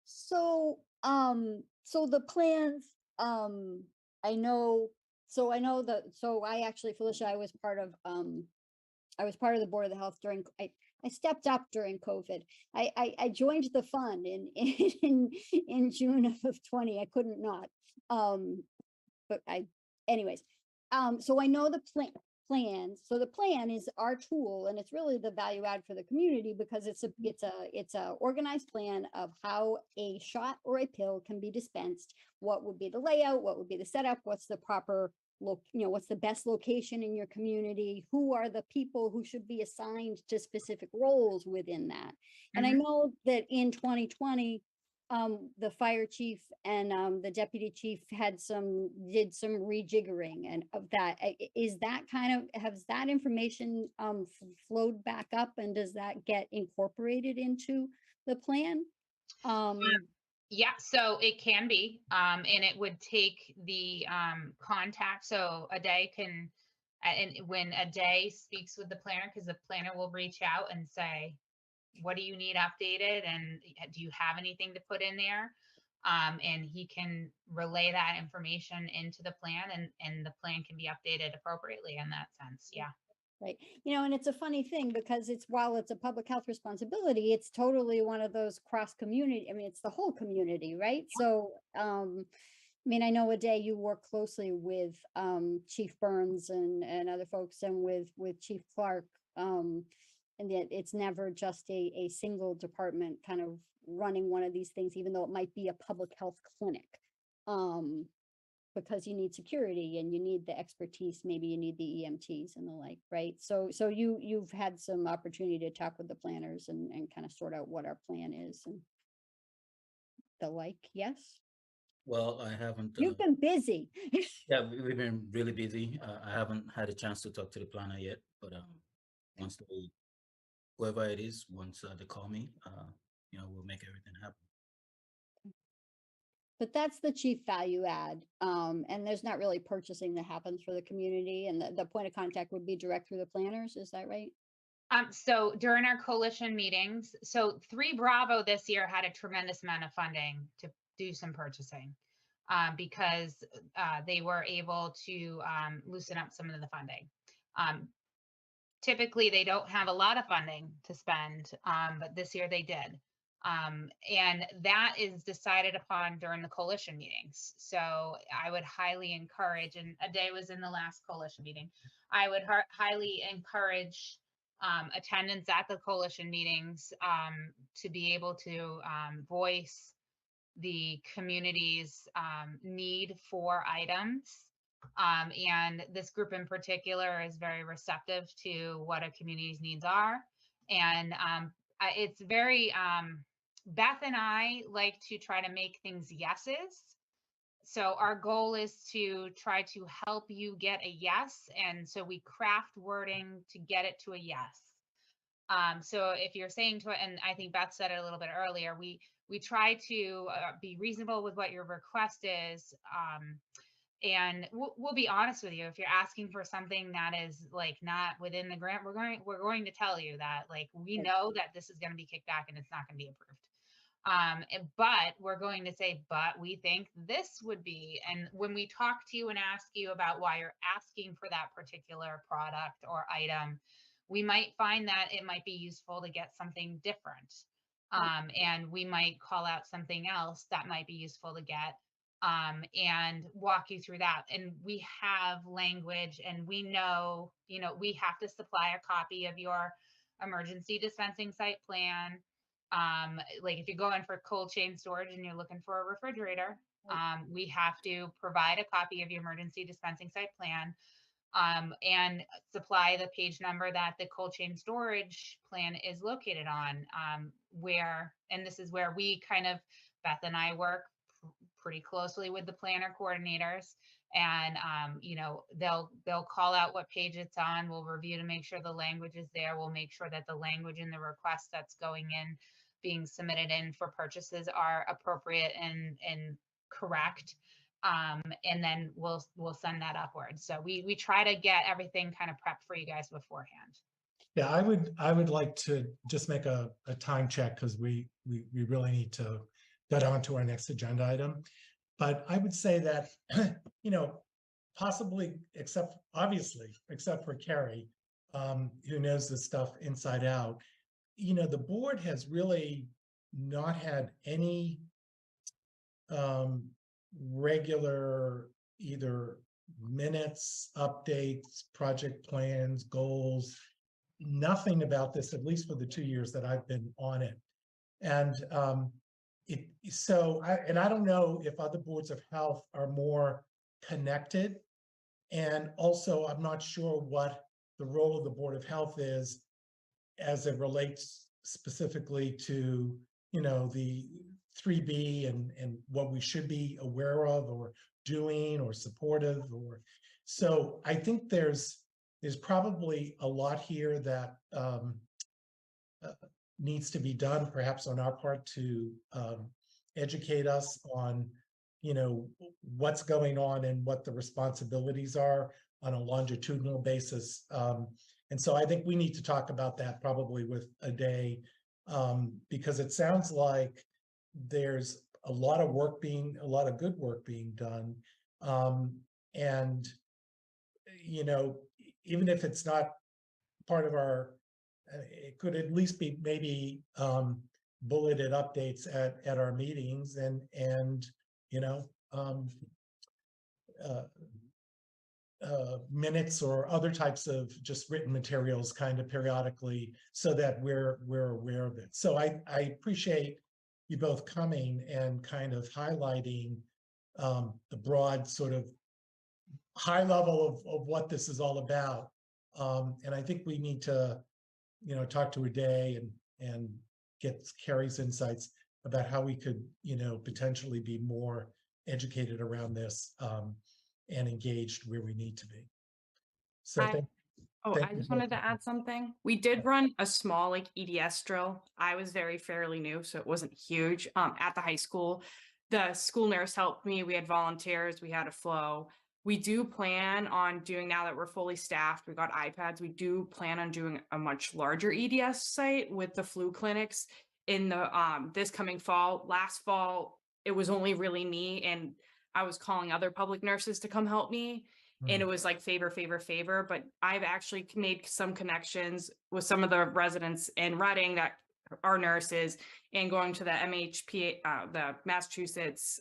So, so the plans, I know, so I actually, Felicia, I was part of the board of the health during, I stepped up during COVID. I joined the fund in June of 20. I couldn't not. But anyways, so I know the plans. So the plan is our tool, and it's really the value add for the community, because it's a organized plan of how a shot or a pill can be dispensed. What would be the layout? What would be the setup? What's the proper what's the best location in your community? Who are the people who should be assigned to specific roles within that? And I know that in 2020, the fire chief and the deputy chief did some rejiggering and of that. Is that has that information flowed back up, and does that get incorporated into the plan? Yeah, so it can be, and it would take the contact. So a day can, and when a day speaks with the planner, because the planner will reach out and say, what do you need updated? And do you have anything to put in there? And he can relay that information into the plan, and the plan can be updated appropriately in that sense. Yeah. Right. And it's a funny thing, because while it's a public health responsibility, it's totally one of those cross community. I mean, it's the whole community, right? So, I mean, I know, Aday, you work closely with Chief Burns and other folks, and with Chief Clark, and yet it's never just a single department kind of running one of these things, even though it might be a public health clinic. Because you need security and you need the expertise, maybe you need the EMTs and the like, right? So you've had some opportunity to talk with the planners and kind of sort out what our plan is and the like, yes? Well, I haven't. You've been busy. Yeah, we've been really busy. I haven't had a chance to talk to the planner yet, but once whoever it is, once they call me, we'll make everything happen. But that's the chief value add. And there's not really purchasing that happens for the community, and the point of contact would be direct through the planners. Is that right? So during our coalition meetings, so 3 Bravo this year had a tremendous amount of funding to do some purchasing, because they were able to loosen up some of the funding. Typically, they don't have a lot of funding to spend, but this year they did. And that is decided upon during the coalition meetings. So I would highly encourage, and Aday was in the last coalition meeting, I would highly encourage attendance at the coalition meetings to be able to voice the community's need for items. And this group in particular is very receptive to what a community's needs are. And it's very, Beth and I like to try to make things yeses. So our goal is to try to help you get a yes. And so we craft wording to get it to a yes. So if you're saying to it, and I think Beth said it a little bit earlier, we try to be reasonable with what your request is. And we'll be honest with you. If you're asking for something that is like not within the grant, we're going to tell you that, like, we know that this is going to be kicked back and it's not going to be approved. But we're going to say, but we think this would be, and when we talk to you and ask you about why you're asking for that particular product or item, we might find that it might be useful to get something different. And we might call out something else that might be useful to get, and walk you through that. And we have language, and we know, we have to supply a copy of your emergency dispensing site plan. Like if you're going for cold chain storage and you're looking for a refrigerator, we have to provide a copy of your emergency dispensing site plan, and supply the page number that the cold chain storage plan is located on, and this is where we kind of, Beth and I work pretty closely with the planner coordinators, and they'll call out what page it's on. We'll review to make sure the language is there. We'll make sure that the language in the request that's going in, being submitted in for purchases, are appropriate and correct. And then we'll send that upwards. So we try to get everything kind of prepped for you guys beforehand. Yeah, I would like to just make a time check, because we really need to get on to our next agenda item. But I would say that, possibly, except for Carrie, who knows this stuff inside out, the board has really not had any regular either minutes, updates, project plans, goals, nothing about this, at least for the 2 years that I've been on it. And I don't know if other boards of health are more connected. And also, I'm not sure what the role of the Board of Health is as it relates specifically to, the 3B and what we should be aware of or doing or supportive. So I think there's probably a lot here that needs to be done, perhaps on our part, to educate us on, what's going on and what the responsibilities are on a longitudinal basis. And so I think we need to talk about that probably with Aday, because it sounds like there's a lot of good work being done. And, even if it's not part of our, it could at least be maybe bulleted updates at our meetings, and minutes or other types of just written materials kind of periodically, so that we're aware of it. So I appreciate you both coming and kind of highlighting the broad sort of high level of what this is all about. And I think we need to, talk to Aday and get Carrie's insights about how we could, potentially be more educated around this, and engaged where we need to be. So I just wanted to add something. We did run a small EDS drill. I was fairly new, so it wasn't huge. At the high school, the school nurse helped me. We had volunteers, we had a flow. We do plan on doing, now that we're fully staffed, we got iPads, we do plan on doing a much larger EDS site with the flu clinics in the this coming fall. Last fall, it was only really me, and I was calling other public nurses to come help me. And it was like favor. But I've actually made some connections with some of the residents in Reading that are nurses, and going to the MHPA, the Massachusetts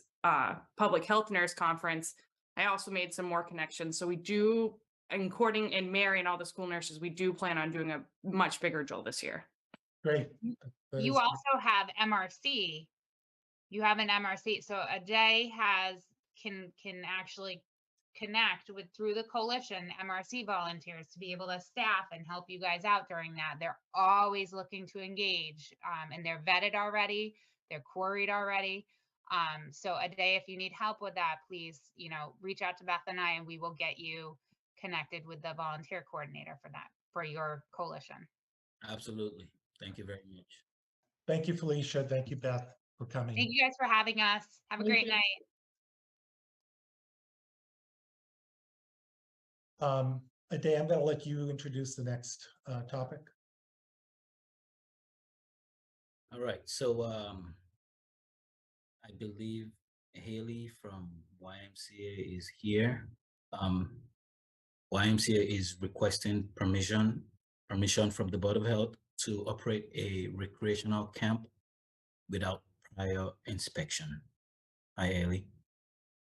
Public Health Nurse Conference, I also made some more connections. So we do, and Mary and all the school nurses, we do plan on doing a much bigger drill this year. Great. You also have MRC you have an MRC. So a day can actually connect with through the coalition MRC volunteers to be able to staff and help you guys out during that. They're always looking to engage, and they're vetted already, they're quarried already. So a day, if you need help with that, please, reach out to Beth and I, and we will get you connected with the volunteer coordinator for that, for your coalition. Absolutely. Thank you very much. Thank you, Felicia. Thank you, Beth, for coming. Thank you guys for having us. Have a Thank great you. night. Ade, I'm going to let you introduce the next topic. All right. So I believe Haley from YMCA is here. YMCA is requesting permission from the Board of Health to operate a recreational camp without prior inspection. Hi, Haley.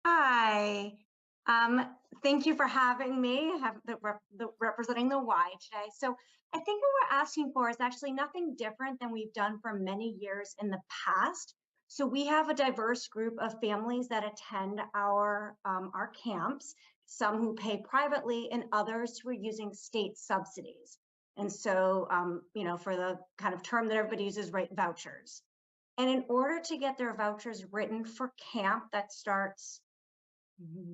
Hi. Thank you for having me. I have representing the Y today. So I think what we're asking for is actually nothing different than we've done for many years in the past. So we have a diverse group of families that attend our camps, some who pay privately and others who are using state subsidies. And so, for the kind of term that everybody uses, right, vouchers. And in order to get their vouchers written for camp that starts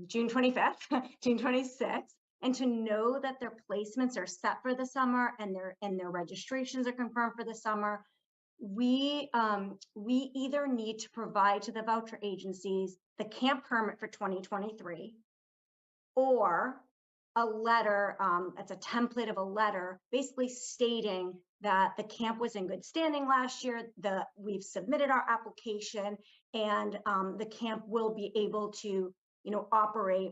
June 25th, June 26th, and to know that their placements are set for the summer and their registrations are confirmed for the summer, we either need to provide to the voucher agencies the camp permit for 2023, or a letter, it's a template of a letter basically stating that the camp was in good standing last year, we've submitted our application, and the camp will be able to operate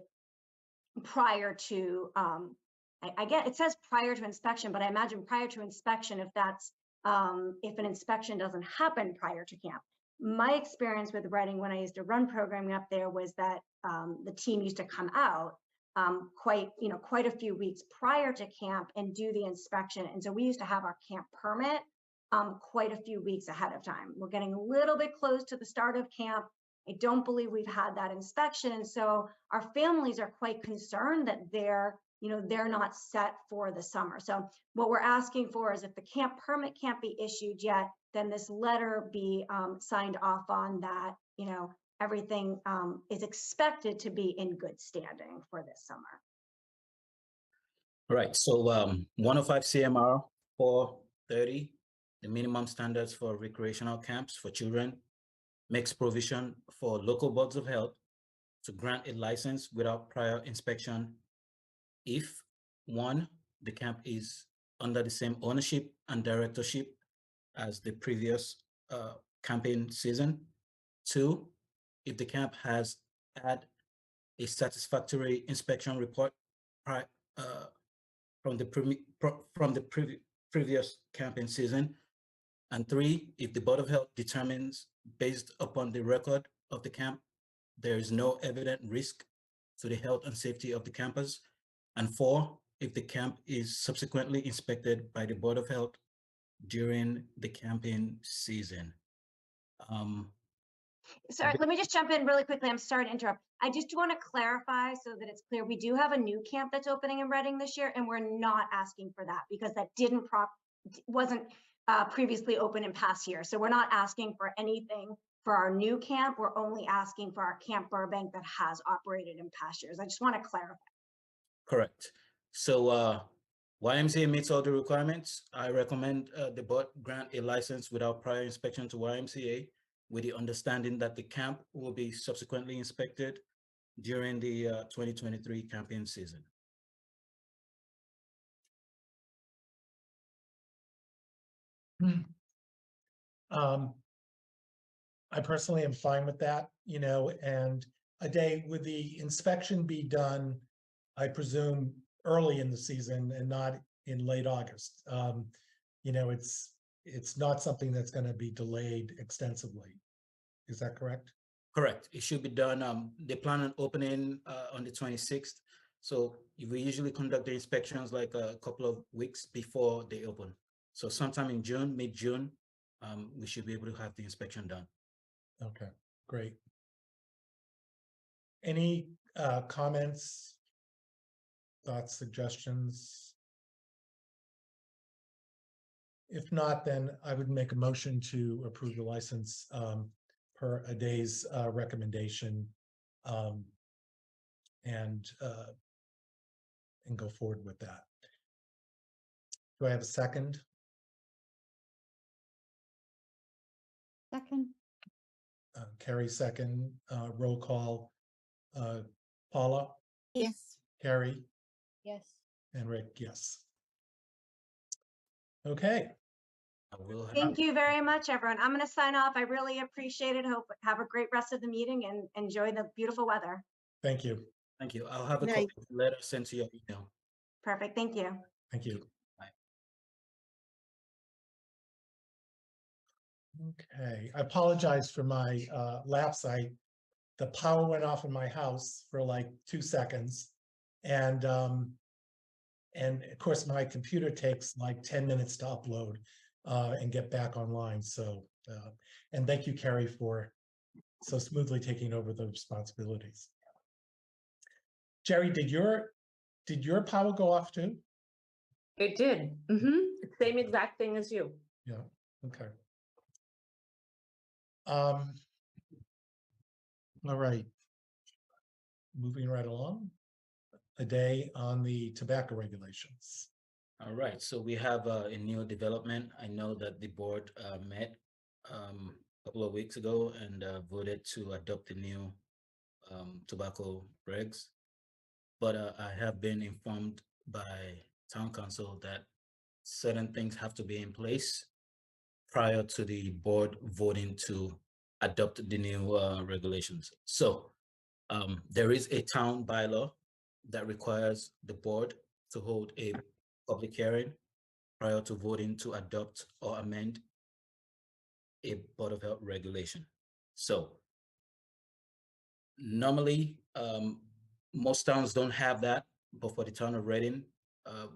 prior to, I get, it says prior to inspection, but I imagine prior to inspection, if that's, if an inspection doesn't happen prior to camp. My experience with Reading when I used to run programming up there was that the team used to come out quite a few weeks prior to camp and do the inspection. And so we used to have our camp permit quite a few weeks ahead of time. We're getting a little bit close to the start of camp. I don't believe we've had that inspection. And so our families are quite concerned that they're not set for the summer. So what we're asking for is if the camp permit can't be issued yet, then this letter be signed off on that, everything is expected to be in good standing for this summer. Right. So 105 CMR 430, the minimum standards for recreational camps for children, makes provision for local boards of health to grant a license without prior inspection if, one, the camp is under the same ownership and directorship as the previous camping season. Two, if the camp has had a satisfactory inspection report from the previous camping season. And three, if the Board of Health determines, based upon the record of the camp, there is no evident risk to the health and safety of the campers. And four, if the camp is subsequently inspected by the Board of Health during the camping season. Sorry, let me just jump in really quickly. I'm sorry to interrupt. I just want to clarify so that it's clear. We do have a new camp that's opening in Reading this year, and we're not asking for that because that wasn't previously open in past years. So we're not asking for anything for our new camp. We're only asking for our Camp Burbank that has operated in past years. I just want to clarify. Correct. So YMCA meets all the requirements. I recommend the board grant a license without prior inspection to YMCA, with the understanding that the camp will be subsequently inspected during the 2023 camping season. I personally am fine with that, and Ade, would the inspection be done, I presume, early in the season and not in late August? It's not something that's going to be delayed extensively. Is that correct? Correct. It should be done. They plan on opening on the 26th. So we usually conduct the inspections like a couple of weeks before they open. So sometime in June, mid-June, we should be able to have the inspection done. Okay. Great. Any comments, thoughts, suggestions? If not, then I would make a motion to approve the license per a day's recommendation, and go forward with that. Do I have a second? Second, Carrie, second. Roll call. Paula, Yes. Carrie, yes. and Rick, yes. Okay. I will have. Thank you very much, everyone. I'm going to sign off. I really appreciate it. Hope have a great rest of the meeting and enjoy the beautiful weather. Thank you. Thank you. I'll have a Night. copy of the letter sent to your email. Perfect. Thank you. Thank you. Bye. Okay, I apologize for my lapse. The power went off in my house for like 2 seconds. And of course, my computer takes like 10 minutes to upload and get back online. So, and thank you, Carrie, for so smoothly taking over the responsibilities. Jerry, did your power go off too? It did. Same exact thing as you. Yeah, okay. All right. Moving right along. A day on the tobacco regulations. All right, so we have a new development. I know that the board met a couple of weeks ago and voted to adopt the new tobacco regs. But I have been informed by town council that certain things have to be in place prior to the board voting to adopt the new regulations. So there is a town bylaw that requires the board to hold a public hearing prior to voting to adopt or amend a Board of Health regulation. So normally, most towns don't have that, but for the town of Reading,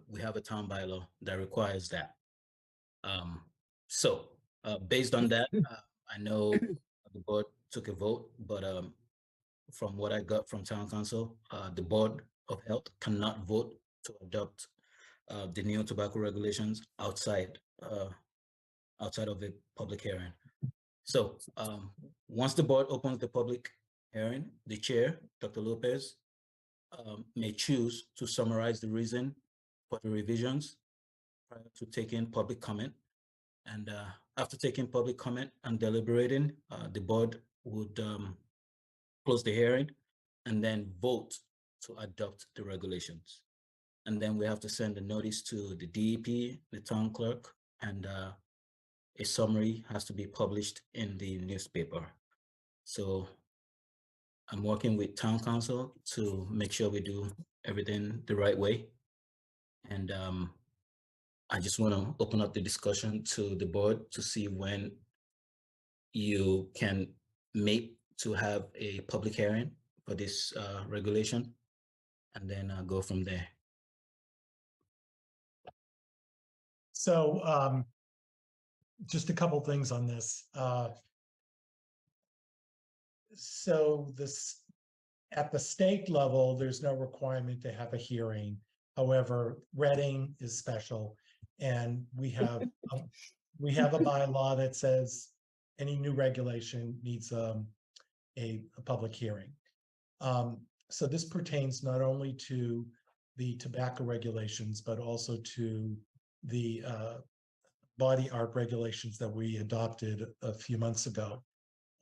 we have a town bylaw that requires that. So based on that, I know the board took a vote, but from what I got from town council, the Board of Health cannot vote to adopt the new tobacco regulations outside of a public hearing. So once the board opens the public hearing, the chair, Dr. Lopez, may choose to summarize the reason for the revisions prior to taking public comment. And after taking public comment and deliberating, the board would close the hearing and then vote to adopt the regulations. And then we have to send a notice to the DEP, the town clerk, and a summary has to be published in the newspaper. So I'm working with town council to make sure we do everything the right way. And I just want to open up the discussion to the board to see when you can make to have a public hearing for this regulation, and then go from there. So just a couple things on this. So this at the state level, there's no requirement to have a hearing. However, Reading is special, and we have a bylaw that says any new regulation needs a public hearing. So this pertains not only to the tobacco regulations, but also to the body art regulations that we adopted a few months ago.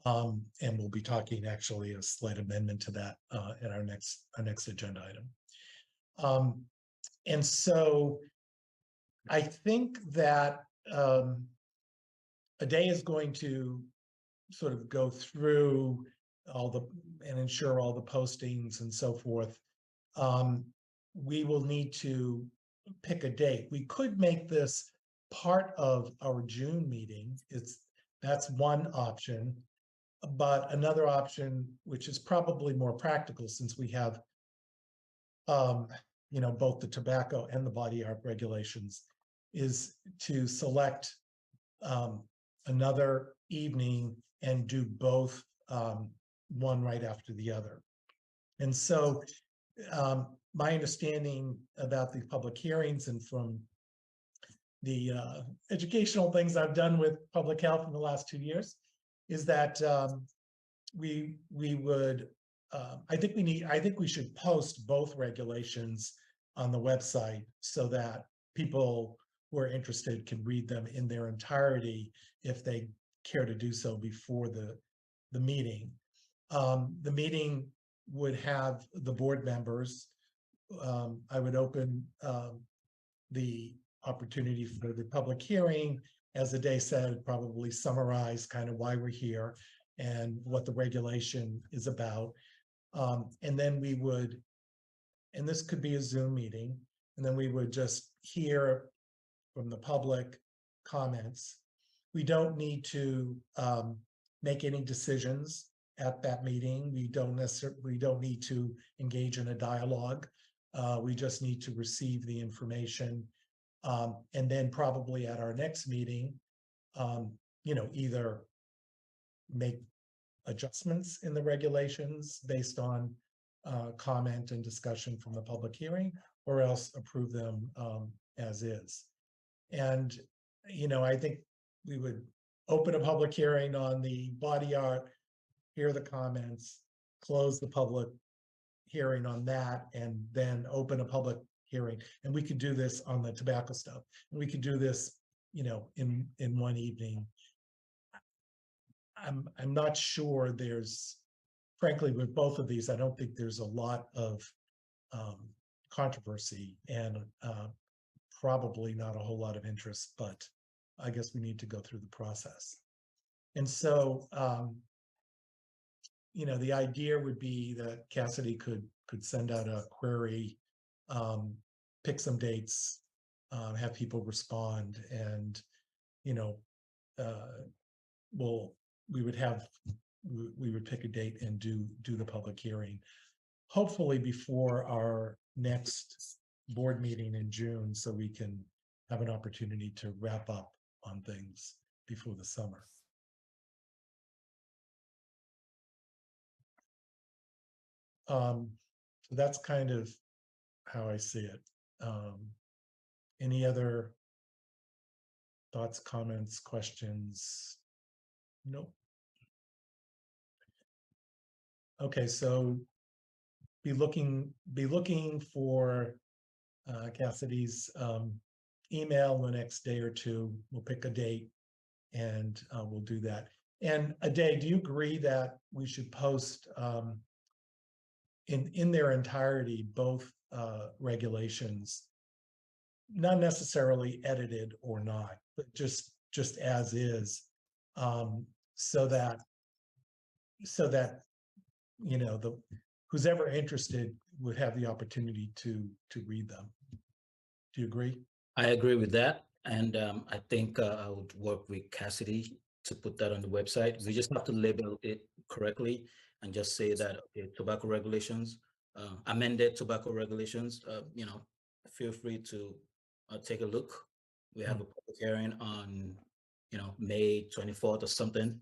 And we'll be talking actually a slight amendment to that at our next agenda item. And so I think that a day is going to sort of go through and ensure all the postings and so forth. We will need to pick a date. We could make this part of our June meeting. That's one option. But another option, which is probably more practical since we have both the tobacco and the body art regulations, is to select another evening and do both one right after the other. And so my understanding about the public hearings and from the educational things I've done with public health in the last 2 years is that we would, I think we should post both regulations on the website so that people who are interested can read them in their entirety if they care to do so before the meeting. The meeting would have the board members. I would open the opportunity for the public hearing, as the day said, probably summarize kind of why we're here and what the regulation is about. And then we would, and this could be a Zoom meeting, and then we would just hear from the public comments. We don't need to make any decisions at that meeting. We don't need to engage in a dialogue. We just need to receive the information. And then probably at our next meeting, either make adjustments in the regulations based on comment and discussion from the public hearing, or else approve them as is. And, I think we would open a public hearing on the body art, hear the comments, close the public hearing on that, and then open a public hearing. And we could do this on the tobacco stuff. And we could do this, in one evening. I'm not sure there's, frankly, with both of these, I don't think there's a lot of controversy and probably not a whole lot of interest, but I guess we need to go through the process. And so, the idea would be that Cassidy could send out a query, pick some dates, have people respond, and, we would pick a date and do the public hearing, hopefully before our next board meeting in June, so we can have an opportunity to wrap up on things before the summer. So that's kind of how I see it. Any other thoughts, comments, questions? Nope. Okay, so be looking for Cassidy's email the next day or two. We'll pick a date and we'll do that. And Ade, do you agree that we should post in their entirety both regulations, not necessarily edited or not, but just as is, so that who's ever interested would have the opportunity to read them. Do you agree? I agree with that. And I think I would work with Cassidy to put that on the website. We just have to label it correctly and just say that, okay, tobacco regulations, amended tobacco regulations, feel free to take a look. We have a public hearing on, May 24th or something.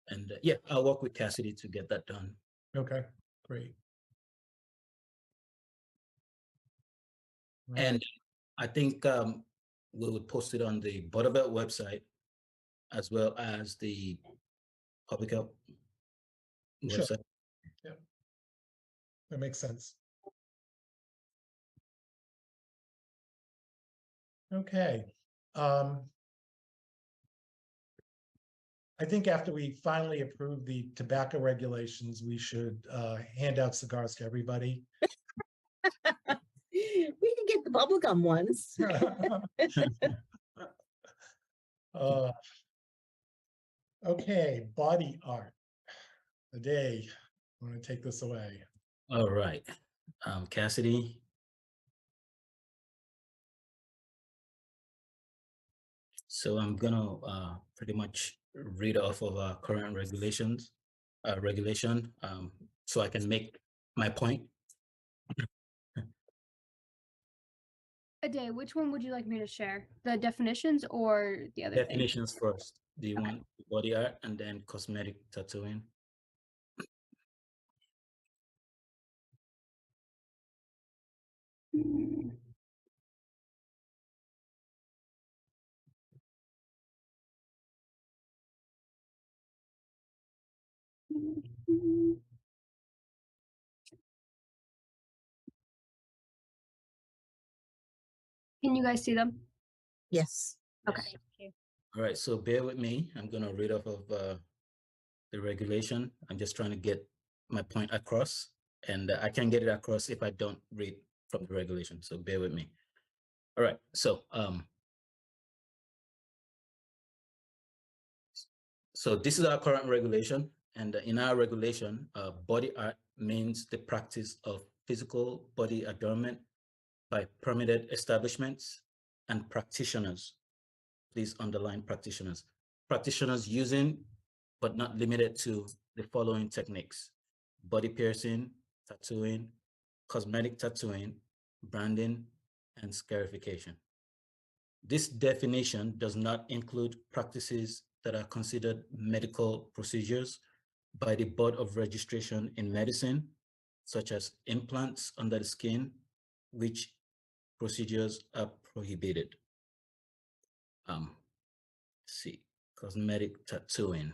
And yeah, I'll work with Cassidy to get that done. Okay, great. And I think we would post it on the Butterbelt website as well as the public health website. Sure. Yeah, that makes sense. Okay. I think after we finally approve the tobacco regulations, we should hand out cigars to everybody. We can get the bubblegum ones. Okay, body art. Ade, I'm going to take this away. All right, Cassidy. So I'm gonna pretty much read off of our current regulation, so I can make my point. Ade, which one would you like me to share? The definitions or the other thing? Definitions first. Do you want body art and then cosmetic tattooing? Can you guys see them? Yes. Okay. All right, so bear with me. I'm going to read off of the regulation. I'm just trying to get my point across, and I can get it across if I don't read from the regulation. So bear with me. All right, so this is our current regulation, and in our regulation, body art means the practice of physical body adornment by permitted establishments and practitioners. Please underline practitioners. Practitioners using, but not limited to, the following techniques: body piercing, tattooing, cosmetic tattooing, branding, and scarification. This definition does not include practices that are considered medical procedures by the Board of Registration in Medicine, such as implants under the skin, which procedures are prohibited. Let's see, cosmetic tattooing.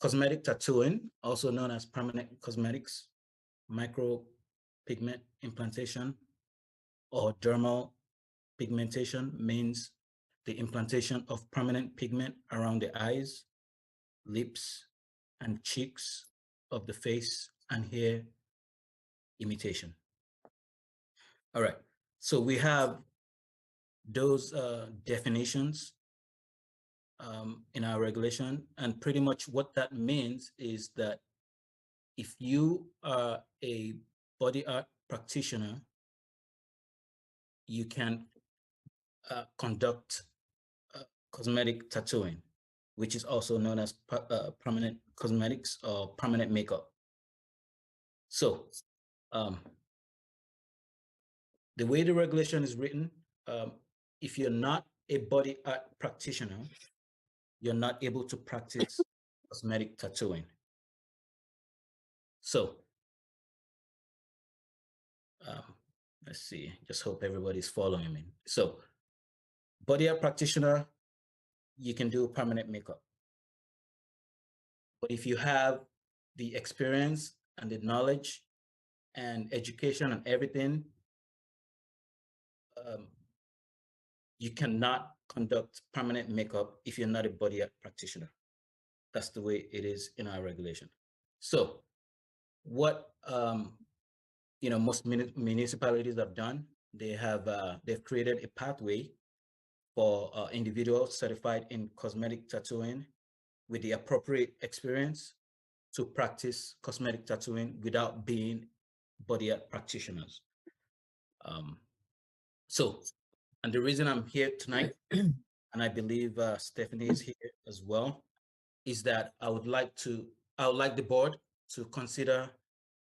Cosmetic tattooing, also known as permanent cosmetics, micropigment implantation, or dermal pigmentation, means the implantation of permanent pigment around the eyes, lips, and cheeks of the face and hair imitation. All right, so we have those definitions in our regulation, and pretty much what that means is that if you are a body art practitioner, you can conduct cosmetic tattooing, which is also known as permanent cosmetics or permanent makeup. So the way the regulation is written, if you're not a body art practitioner, you're not able to practice cosmetic tattooing. So let's see, just hope everybody's following me. So body art practitioner, you can do permanent makeup. But if you have the experience and the knowledge and education and everything, you cannot conduct permanent makeup if you're not a body art practitioner. That's the way it is in our regulation. So what most municipalities have done, they've created a pathway for individuals certified in cosmetic tattooing with the appropriate experience to practice cosmetic tattooing without being body art practitioners. And the reason I'm here tonight, and I believe Stephanie is here as well, is that I would like the board to consider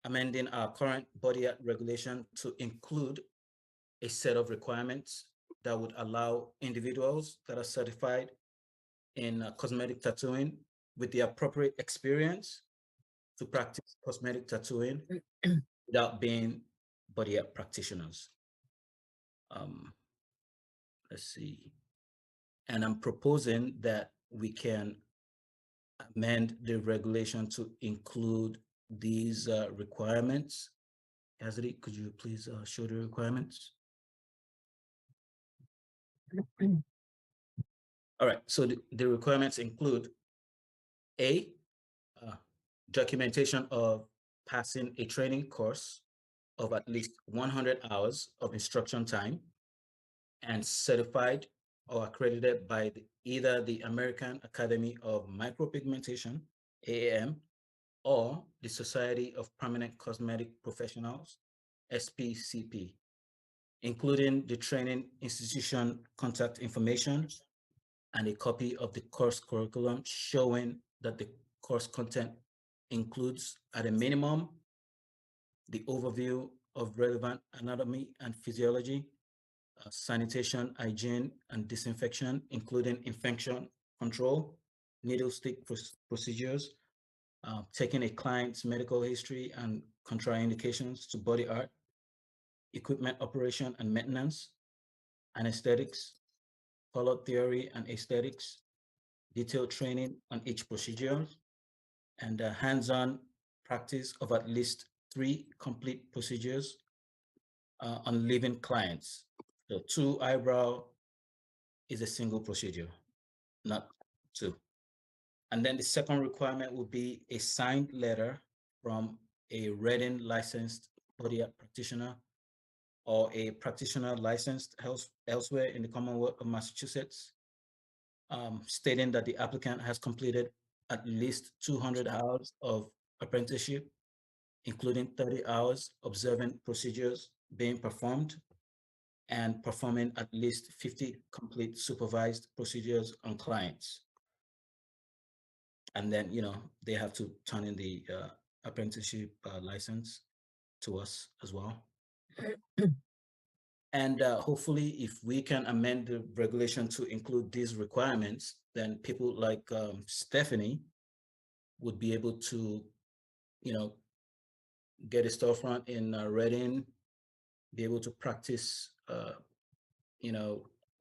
amending our current body art regulation to include a set of requirements that would allow individuals that are certified in cosmetic tattooing with the appropriate experience to practice cosmetic tattooing without being body art practitioners. Let's see. And I'm proposing that we can amend the regulation to include these requirements. Cassidy, could you please show the requirements? All right, so the requirements include A, documentation of passing a training course of at least 100 hours of instruction time and certified or accredited by either the American Academy of Micropigmentation, AAM, or the Society of Permanent Cosmetic Professionals, SPCP, including the training institution contact information and a copy of the course curriculum showing that the course content includes, at a minimum, the overview of relevant anatomy and physiology, sanitation, hygiene, and disinfection, including infection control, needle stick procedures, taking a client's medical history and contraindications to body art, equipment operation and maintenance, anesthetics, color theory and aesthetics, detailed training on each procedure, and hands-on practice of at least 3 complete procedures on living clients. So 2 eyebrow is a single procedure, not 2. And then the second requirement would be a signed letter from a Reading licensed body art practitioner or a practitioner licensed elsewhere in the Commonwealth of Massachusetts, stating that the applicant has completed at least 200 hours of apprenticeship, including 30 hours observing procedures being performed and performing at least 50 complete supervised procedures on clients. And then, they have to turn in the apprenticeship license to us as well. And hopefully, if we can amend the regulation to include these requirements, then people like Stephanie would be able to, get a storefront in Reading, be able to practice,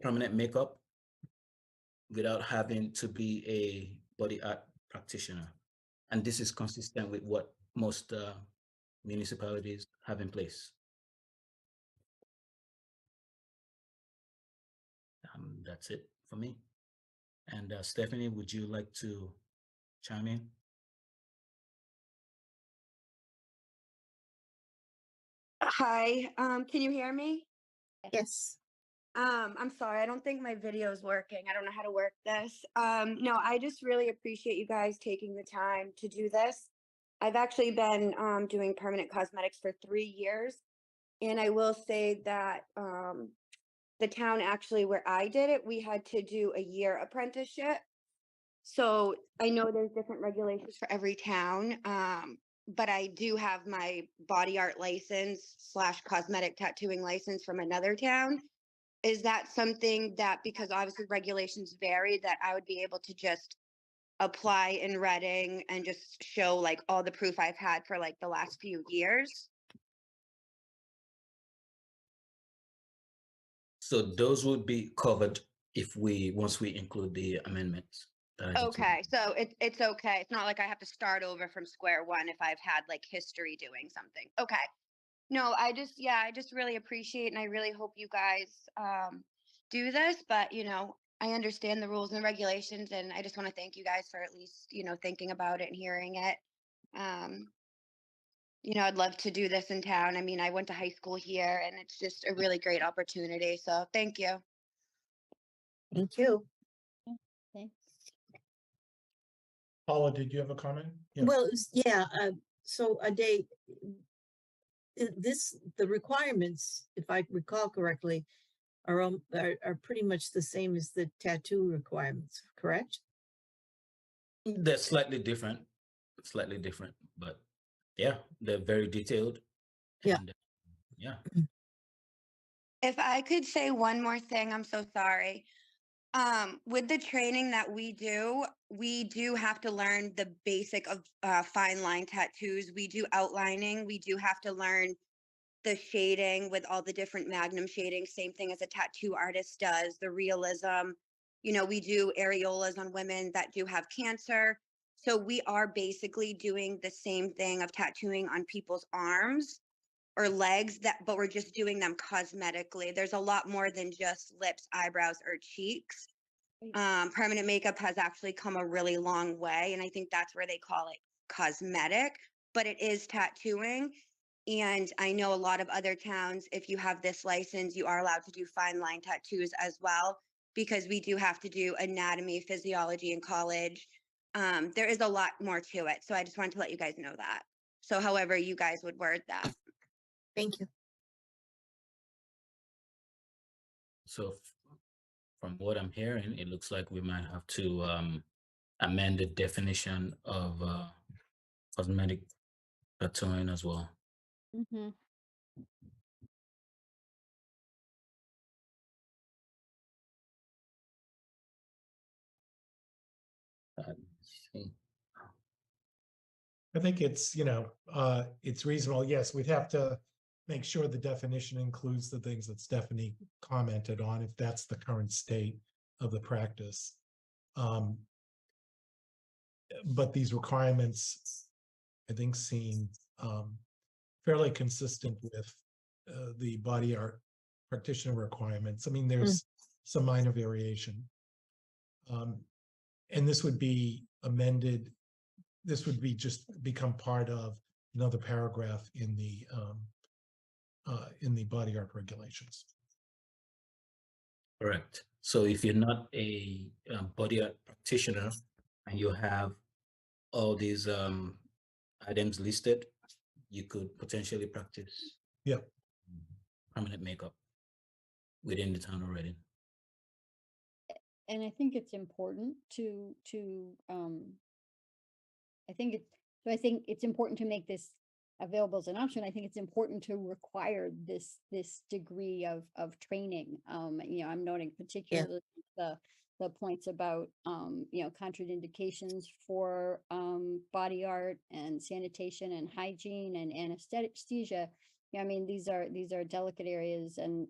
permanent makeup without having to be a body art practitioner. And this is consistent with what most municipalities have in place. That's it for me. And Stephanie, would you like to chime in? Hi, can you hear me? Yes. I'm sorry, I don't think my video is working. I don't know how to work this. No, I just really appreciate you guys taking the time to do this. I've actually been doing permanent cosmetics for 3 years. And I will say that the town actually where I did it, we had to do a year apprenticeship. So I know there's different regulations for every town. But I do have my body art license / cosmetic tattooing license from another town. Is that something that, because obviously regulations vary, that I would be able to just apply in Reading and just show like all the proof I've had for like the last few years? So those would be covered once we include the amendments. Okay, so it's okay. It's not like I have to start over from square one if I've had like history doing something. Okay. No, I just really appreciate and I really hope you guys do this, but I understand the rules and regulations and I just want to thank you guys for at least, thinking about it and hearing it. I'd love to do this in town. I mean, I went to high school here and it's just a really great opportunity. So thank you. Thank you. Thanks. Paula, did you have a comment? Yeah. Well, so Ade, the requirements, if I recall correctly, are pretty much the same as the tattoo requirements, correct? They're slightly different, but yeah, they're very detailed. Yeah. And, yeah. If I could say one more thing, I'm so sorry. With the training that we do have to learn the basic of fine line tattoos. We do outlining. We do have to learn the shading with all the different magnum shading. Same thing as a tattoo artist does, the realism. We do areolas on women that do have cancer. So we are basically doing the same thing of tattooing on people's arms or legs, but we're just doing them cosmetically. There's a lot more than just lips, eyebrows, or cheeks. Permanent makeup has actually come a really long way, and I think that's where they call it cosmetic, but it is tattooing. And I know a lot of other towns, if you have this license, you are allowed to do fine line tattoos as well, because we do have to do anatomy, physiology in college. There is a lot more to it. So I just wanted to let you guys know that. So however you guys would word that. Thank you. So from what I'm hearing, it looks like we might have to amend the definition of cosmetic tattooing as well. Mm-hmm. I think it's, it's reasonable. Yes, we'd have to make sure the definition includes the things that Stephanie commented on, if that's the current state of the practice. But these requirements, I think, seem fairly consistent with the body art practitioner requirements. I mean, there's some minor variation. And this would be amended. This would be just become part of another paragraph in the body art regulations. Correct. So if you're not a body art practitioner and you have all these items listed, you could potentially practice permanent makeup within the town already. And I think it's important I think it's important to make this available as an option. I think it's important to require this degree of training. You know, I'm noting particularly the points about contraindications for body art and sanitation and hygiene and anesthesia. Yeah, I mean, these are delicate areas, and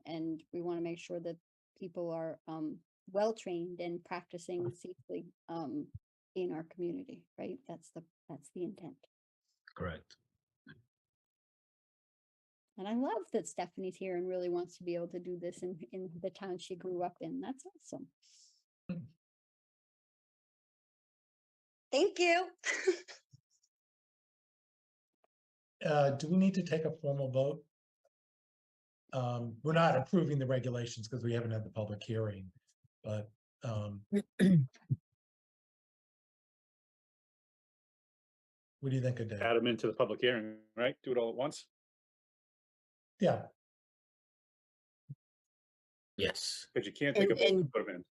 we want to make sure that people are well trained and practicing safely in our community, right? That's the intent. Correct. And I love that Stephanie's here and really wants to be able to do this in the town she grew up in. That's awesome. Thank you. Do we need to take a formal vote? We're not approving the regulations because we haven't had the public hearing, but what do you think of that? Add them into the public hearing, right? Do it all at once? Yeah. Yes. Because you can't take a vote to And put them in.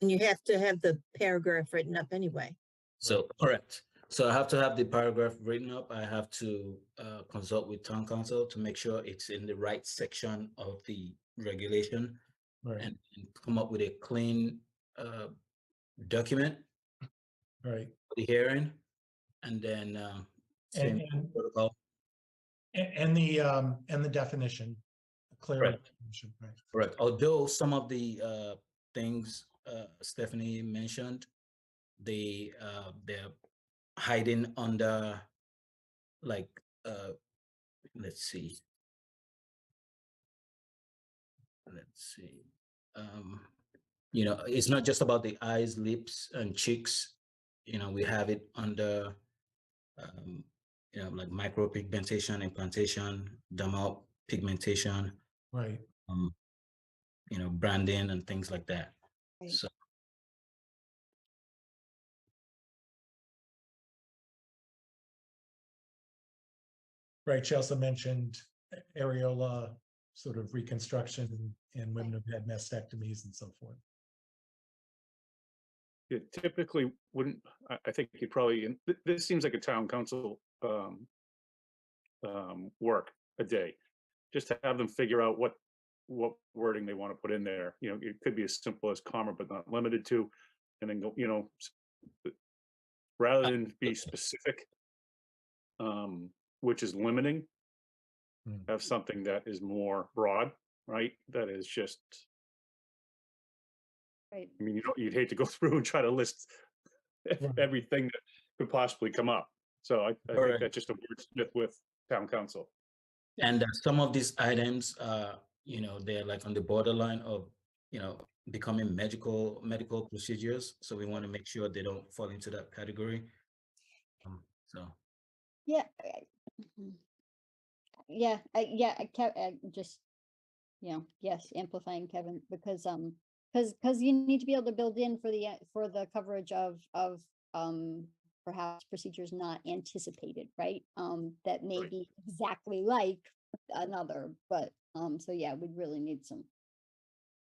and you have to have the paragraph written up anyway. So correct. So I have to have the paragraph written up. I have to consult with town council to make sure it's in the right section of the regulation, Right. and come up with a clean document Right. for the hearing, and then same And protocol. and the definition, a clear Correct. definition, right? Correct. Although some of the things Stephanie mentioned, they're hiding under, like, let's see. You know, it's not just about the eyes, lips, and cheeks. You know, we have it under, like micropigmentation, implantation, dermal pigmentation, Right. branding and things like that. Right. So Right. She also mentioned areola sort of reconstruction in women who've had mastectomies and so forth. It typically wouldn't, I think you probably, and this seems like a town council work a day, just to have them figure out what wording they want to put in there. You know, it could be as simple as comma, but not limited to, and then go, rather than be specific, which is limiting, have something that is more broad, right? That is just, Right. I mean, you'd hate to go through and try to list everything that could possibly come up. So I think that's just a wordsmith with town council. And some of these items, they're like on the borderline of, becoming medical procedures. So we want to make sure they don't fall into that category. Yeah. Just, yes, amplifying Kevin, because you need to be able to build in for the coverage of perhaps procedures not anticipated, right? That may be exactly like another, but so yeah, we'd really need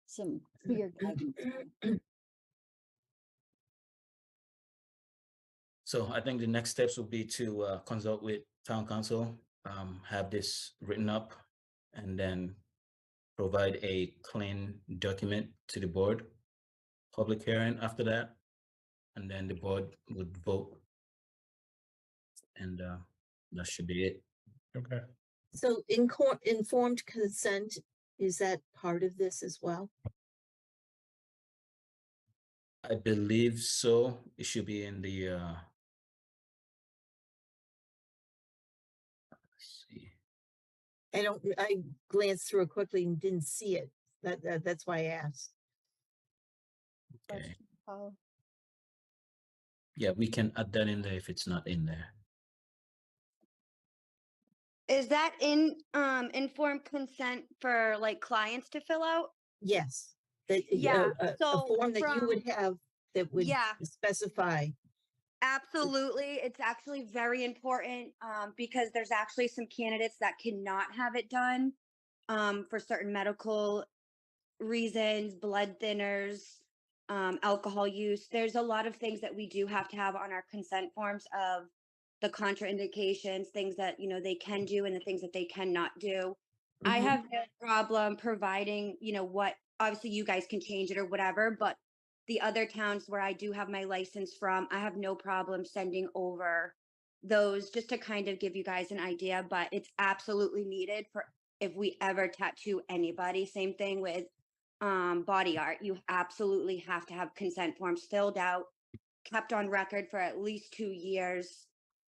some clear guidance. So I think the next steps will be to consult with town council, have this written up, and then provide a clean document to the board, public hearing after that, and then the board would vote. And that should be it. Okay. So informed consent, is that part of this as well? I believe so. It should be in the, let's see. I glanced through it quickly and didn't see it. That's why I asked. Okay. Question, Paula. Yeah, we can add that in there if it's not in there. Is that informed consent for like clients to fill out? Yes, that, Yeah, a so form that you would have that would Yeah. specify. Absolutely. It's actually very important because there's actually some candidates that cannot have it done for certain medical reasons, blood thinners, alcohol use. There's a lot of things that we do have to have on our consent forms of the contraindications, things that, you know, they can do and the things that they cannot do. I Mhm. have no problem providing, you know, what obviously you guys can change it or whatever, but the other towns where I do have my license from, I have no problem sending over those just to kind of give you guys an idea, but it's absolutely needed for if we ever tattoo anybody. Same thing with body art. You absolutely have to have consent forms filled out, kept on record for at least 2 years.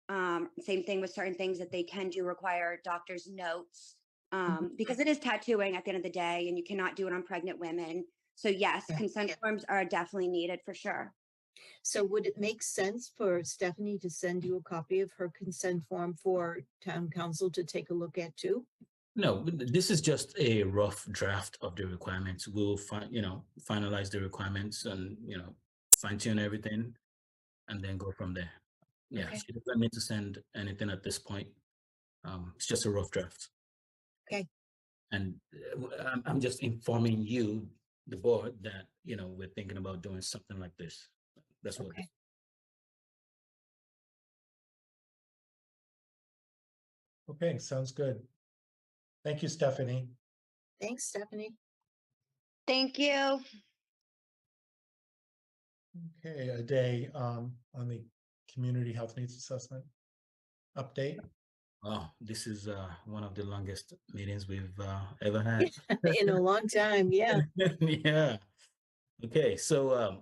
Same thing with certain things that they can do require doctor's notes because it is tattooing at the end of the day and you cannot do it on pregnant women. So yes, Yeah. consent forms are definitely needed for sure. So would it make sense for Stephanie to send you a copy of her consent form for town council to take a look at too? No, this is just a rough draft of the requirements. We'll finalize the requirements and, fine tune everything and then go from there. Yeah, Okay. she doesn't need to send anything at this point. It's just a rough draft. Okay. And I'm just informing you, the board, that, we're thinking about doing something like this. That's what. Okay. Okay, sounds good. Thank you, Stephanie. Thanks, Stephanie. Thank you. Okay, a day on the community health needs assessment update. Oh, this is one of the longest meetings we've ever had. In a long time, yeah. Yeah. Okay, so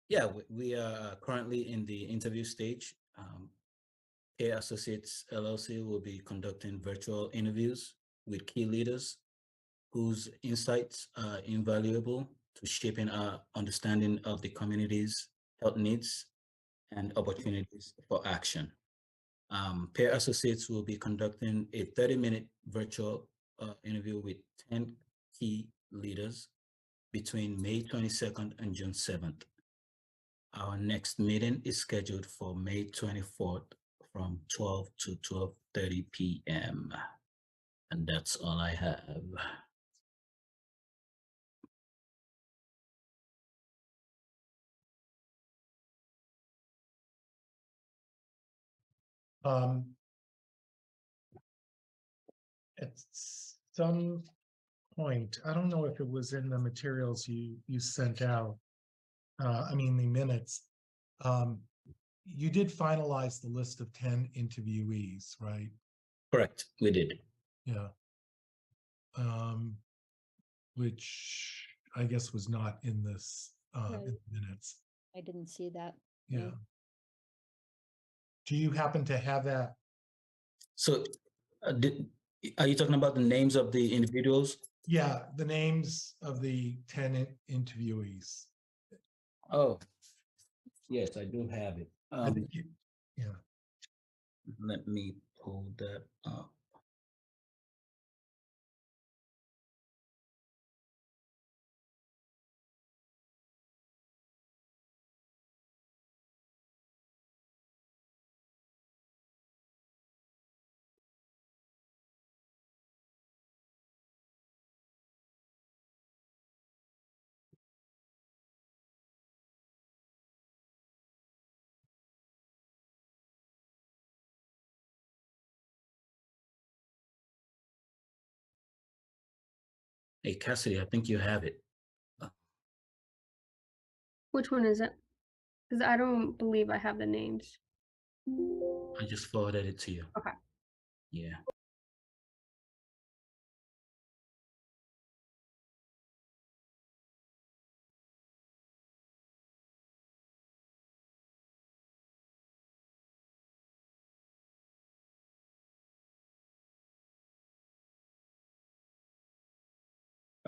yeah, we are currently in the interview stage. Pear Associates LLC will be conducting virtual interviews with key leaders whose insights are invaluable to shaping our understanding of the community's health needs and opportunities for action. Pear Associates will be conducting a 30-minute virtual interview with 10 key leaders between May 22nd and June 7th. Our next meeting is scheduled for May 24th from 12 to 12:30 p.m. And that's all I have. At some point, I don't know if it was in the materials you sent out, I mean, the minutes. You did finalize the list of 10 interviewees, right? Correct, we did. Yeah. Which I guess was not in this in Right. the minutes. I didn't see that. Yeah. Do you happen to have that? So are you talking about the names of the individuals? Yeah, the names of the 10 interviewees. Oh, yes, I do have it. I think yeah. Let me pull that up. Hey, Cassidy, I think you have it. Which one is it? Because I don't believe I have the names. I just forwarded it to you. Okay. Yeah.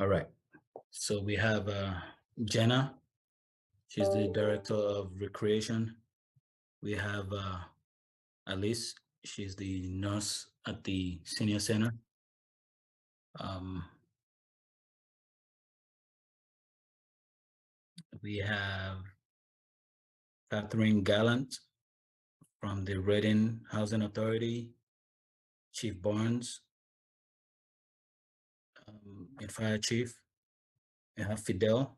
All right. So we have Jenna. She's the director of recreation. We have Alice. She's the nurse at the senior center. We have Catherine Gallant from the Reading Housing Authority, Chief Barnes, and Fire Chief. We have Fidel.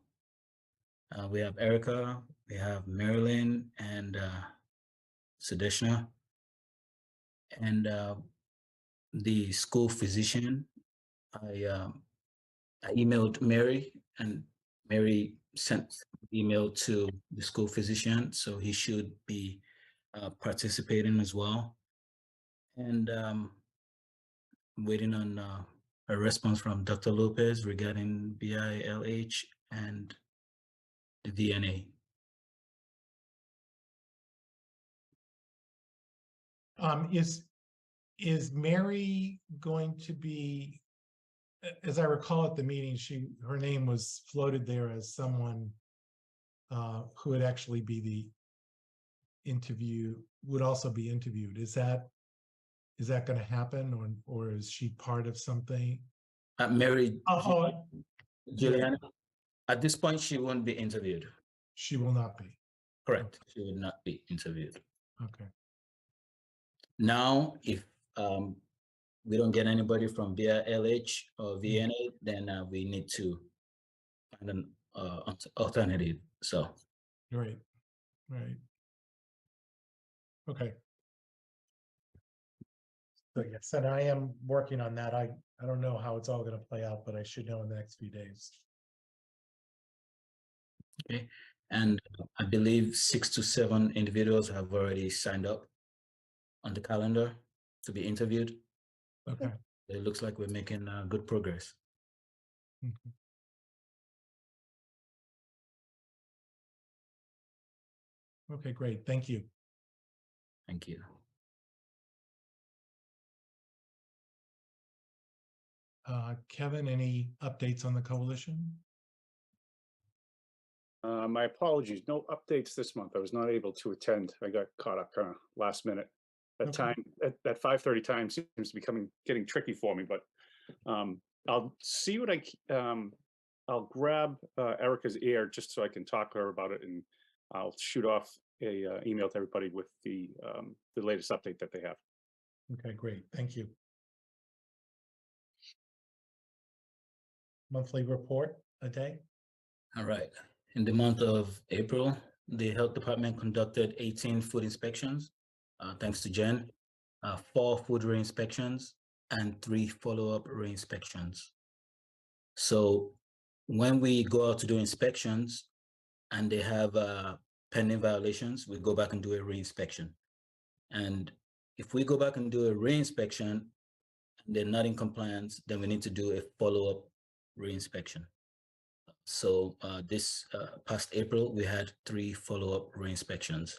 We have Erica. We have Marilyn and Sudeshna. And the school physician. I emailed Mary, and Mary sent email to the school physician, so he should be participating as well. And waiting on a response from Dr. Lopez regarding BILH and the VNA. Is Mary going to be, as I recall at the meeting, her name was floated there as someone who would actually be would also be interviewed. Is that going to happen, or is she part of something? Mary Oh, Juliana, at this point, she won't be interviewed. She will not be. Correct. She will not be interviewed. Okay. Now, if we don't get anybody from BILH or VNA, then we need to find an alternative. So. Right. Right. Okay. So yes, and I am working on that. I don't know how it's all going to play out, but I should know in the next few days. Okay. And I believe 6 to 7 individuals have already signed up on the calendar to be interviewed. Okay. It looks like we're making good progress. Mhm. Okay, great. Thank you. Thank you. Kevin, any updates on the coalition? My apologies, no updates this month. I was not able to attend. I got caught up kind of last minute. That Okay. time, that 5:30 time seems to be getting tricky for me, but I'll see what I'll grab Erica's ear just so I can talk to her about it, and I'll shoot off a email to everybody with the latest update that they have. Okay, great. Thank you. Monthly report a day. All right. In the month of April, the health department conducted 18 food inspections, thanks to Jen, 4 food re-inspections, and 3 follow-up re-inspections. So when we go out to do inspections and they have pending violations, we go back and do a re-inspection. And if we go back and do a re-inspection, and they're not in compliance, then we need to do a follow-up re-inspection. So this past April, we had 3 follow-up re-inspections.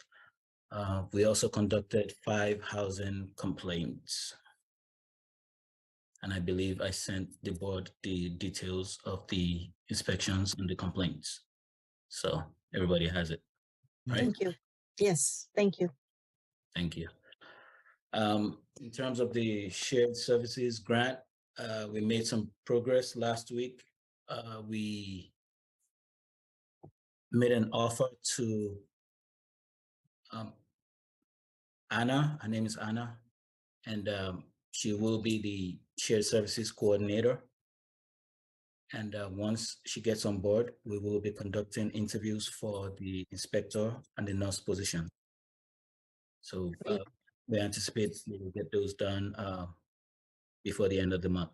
We also conducted 5 housing complaints. And I believe I sent the board the details of the inspections and the complaints. So everybody has it, right? Thank you. Yes, thank you. Thank you. In terms of the shared services grant, we made some progress last week. We made an offer to Anna. Her name is Anna, and she will be the shared services coordinator. And once she gets on board, we will be conducting interviews for the inspector and the nurse position. So we anticipate we will get those done before the end of the month.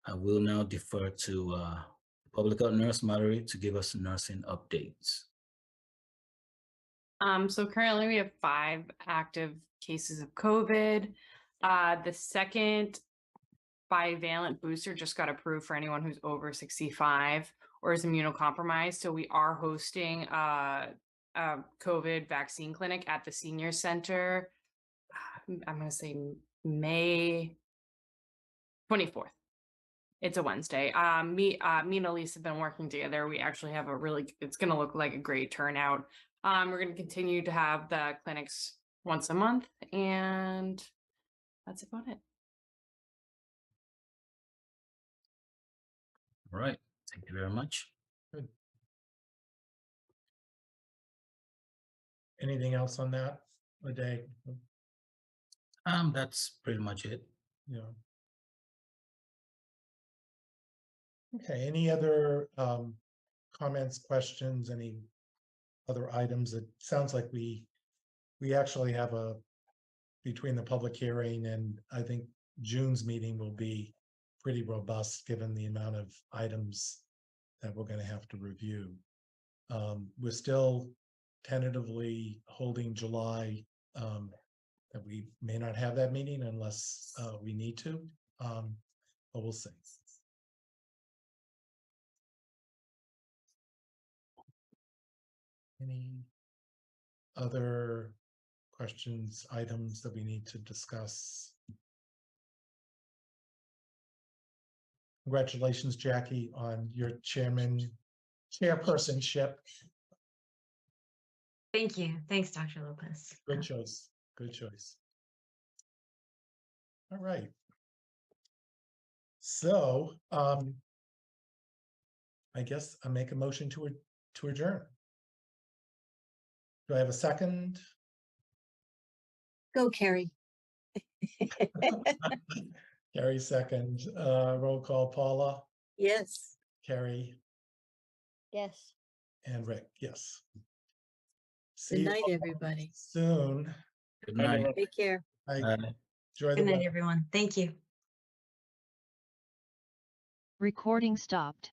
I will now defer to Public Health Nurse Mallory to give us nursing updates. So currently we have 5 active cases of COVID. The second bivalent booster just got approved for anyone who's over 65 or is immunocompromised. So we are hosting a COVID vaccine clinic at the senior center. I'm going to say May 24th. It's a Wednesday. Me and Elise have been working together. We actually have it's gonna look like a great turnout. We're gonna continue to have the clinics once a month, and that's about it. All right, thank you very much. Good. Anything else on that, Aday? That's pretty much it. Yeah. Okay, any other comments, questions, any other items? It sounds like we actually have between the public hearing and I think June's meeting will be pretty robust, given the amount of items that we're gonna have to review. We're still tentatively holding July, that we may not have that meeting unless we need to, but we'll see. Any other questions, items that we need to discuss? Congratulations, Jackie, on your chairpersonship. Thank you. Thanks, Dr. Lopez. Good choice. Good choice. All right. So, I guess I make a motion to adjourn. Do I have a second? Go, Carrie. Carrie second. Roll call, Paula, Yes. Carrie, Yes. and Rick. Yes. Good See you night, all everybody. soon. Good night. Take care. Bye. Bye. Enjoy the Good night, weather. everyone. Thank you. Recording stopped.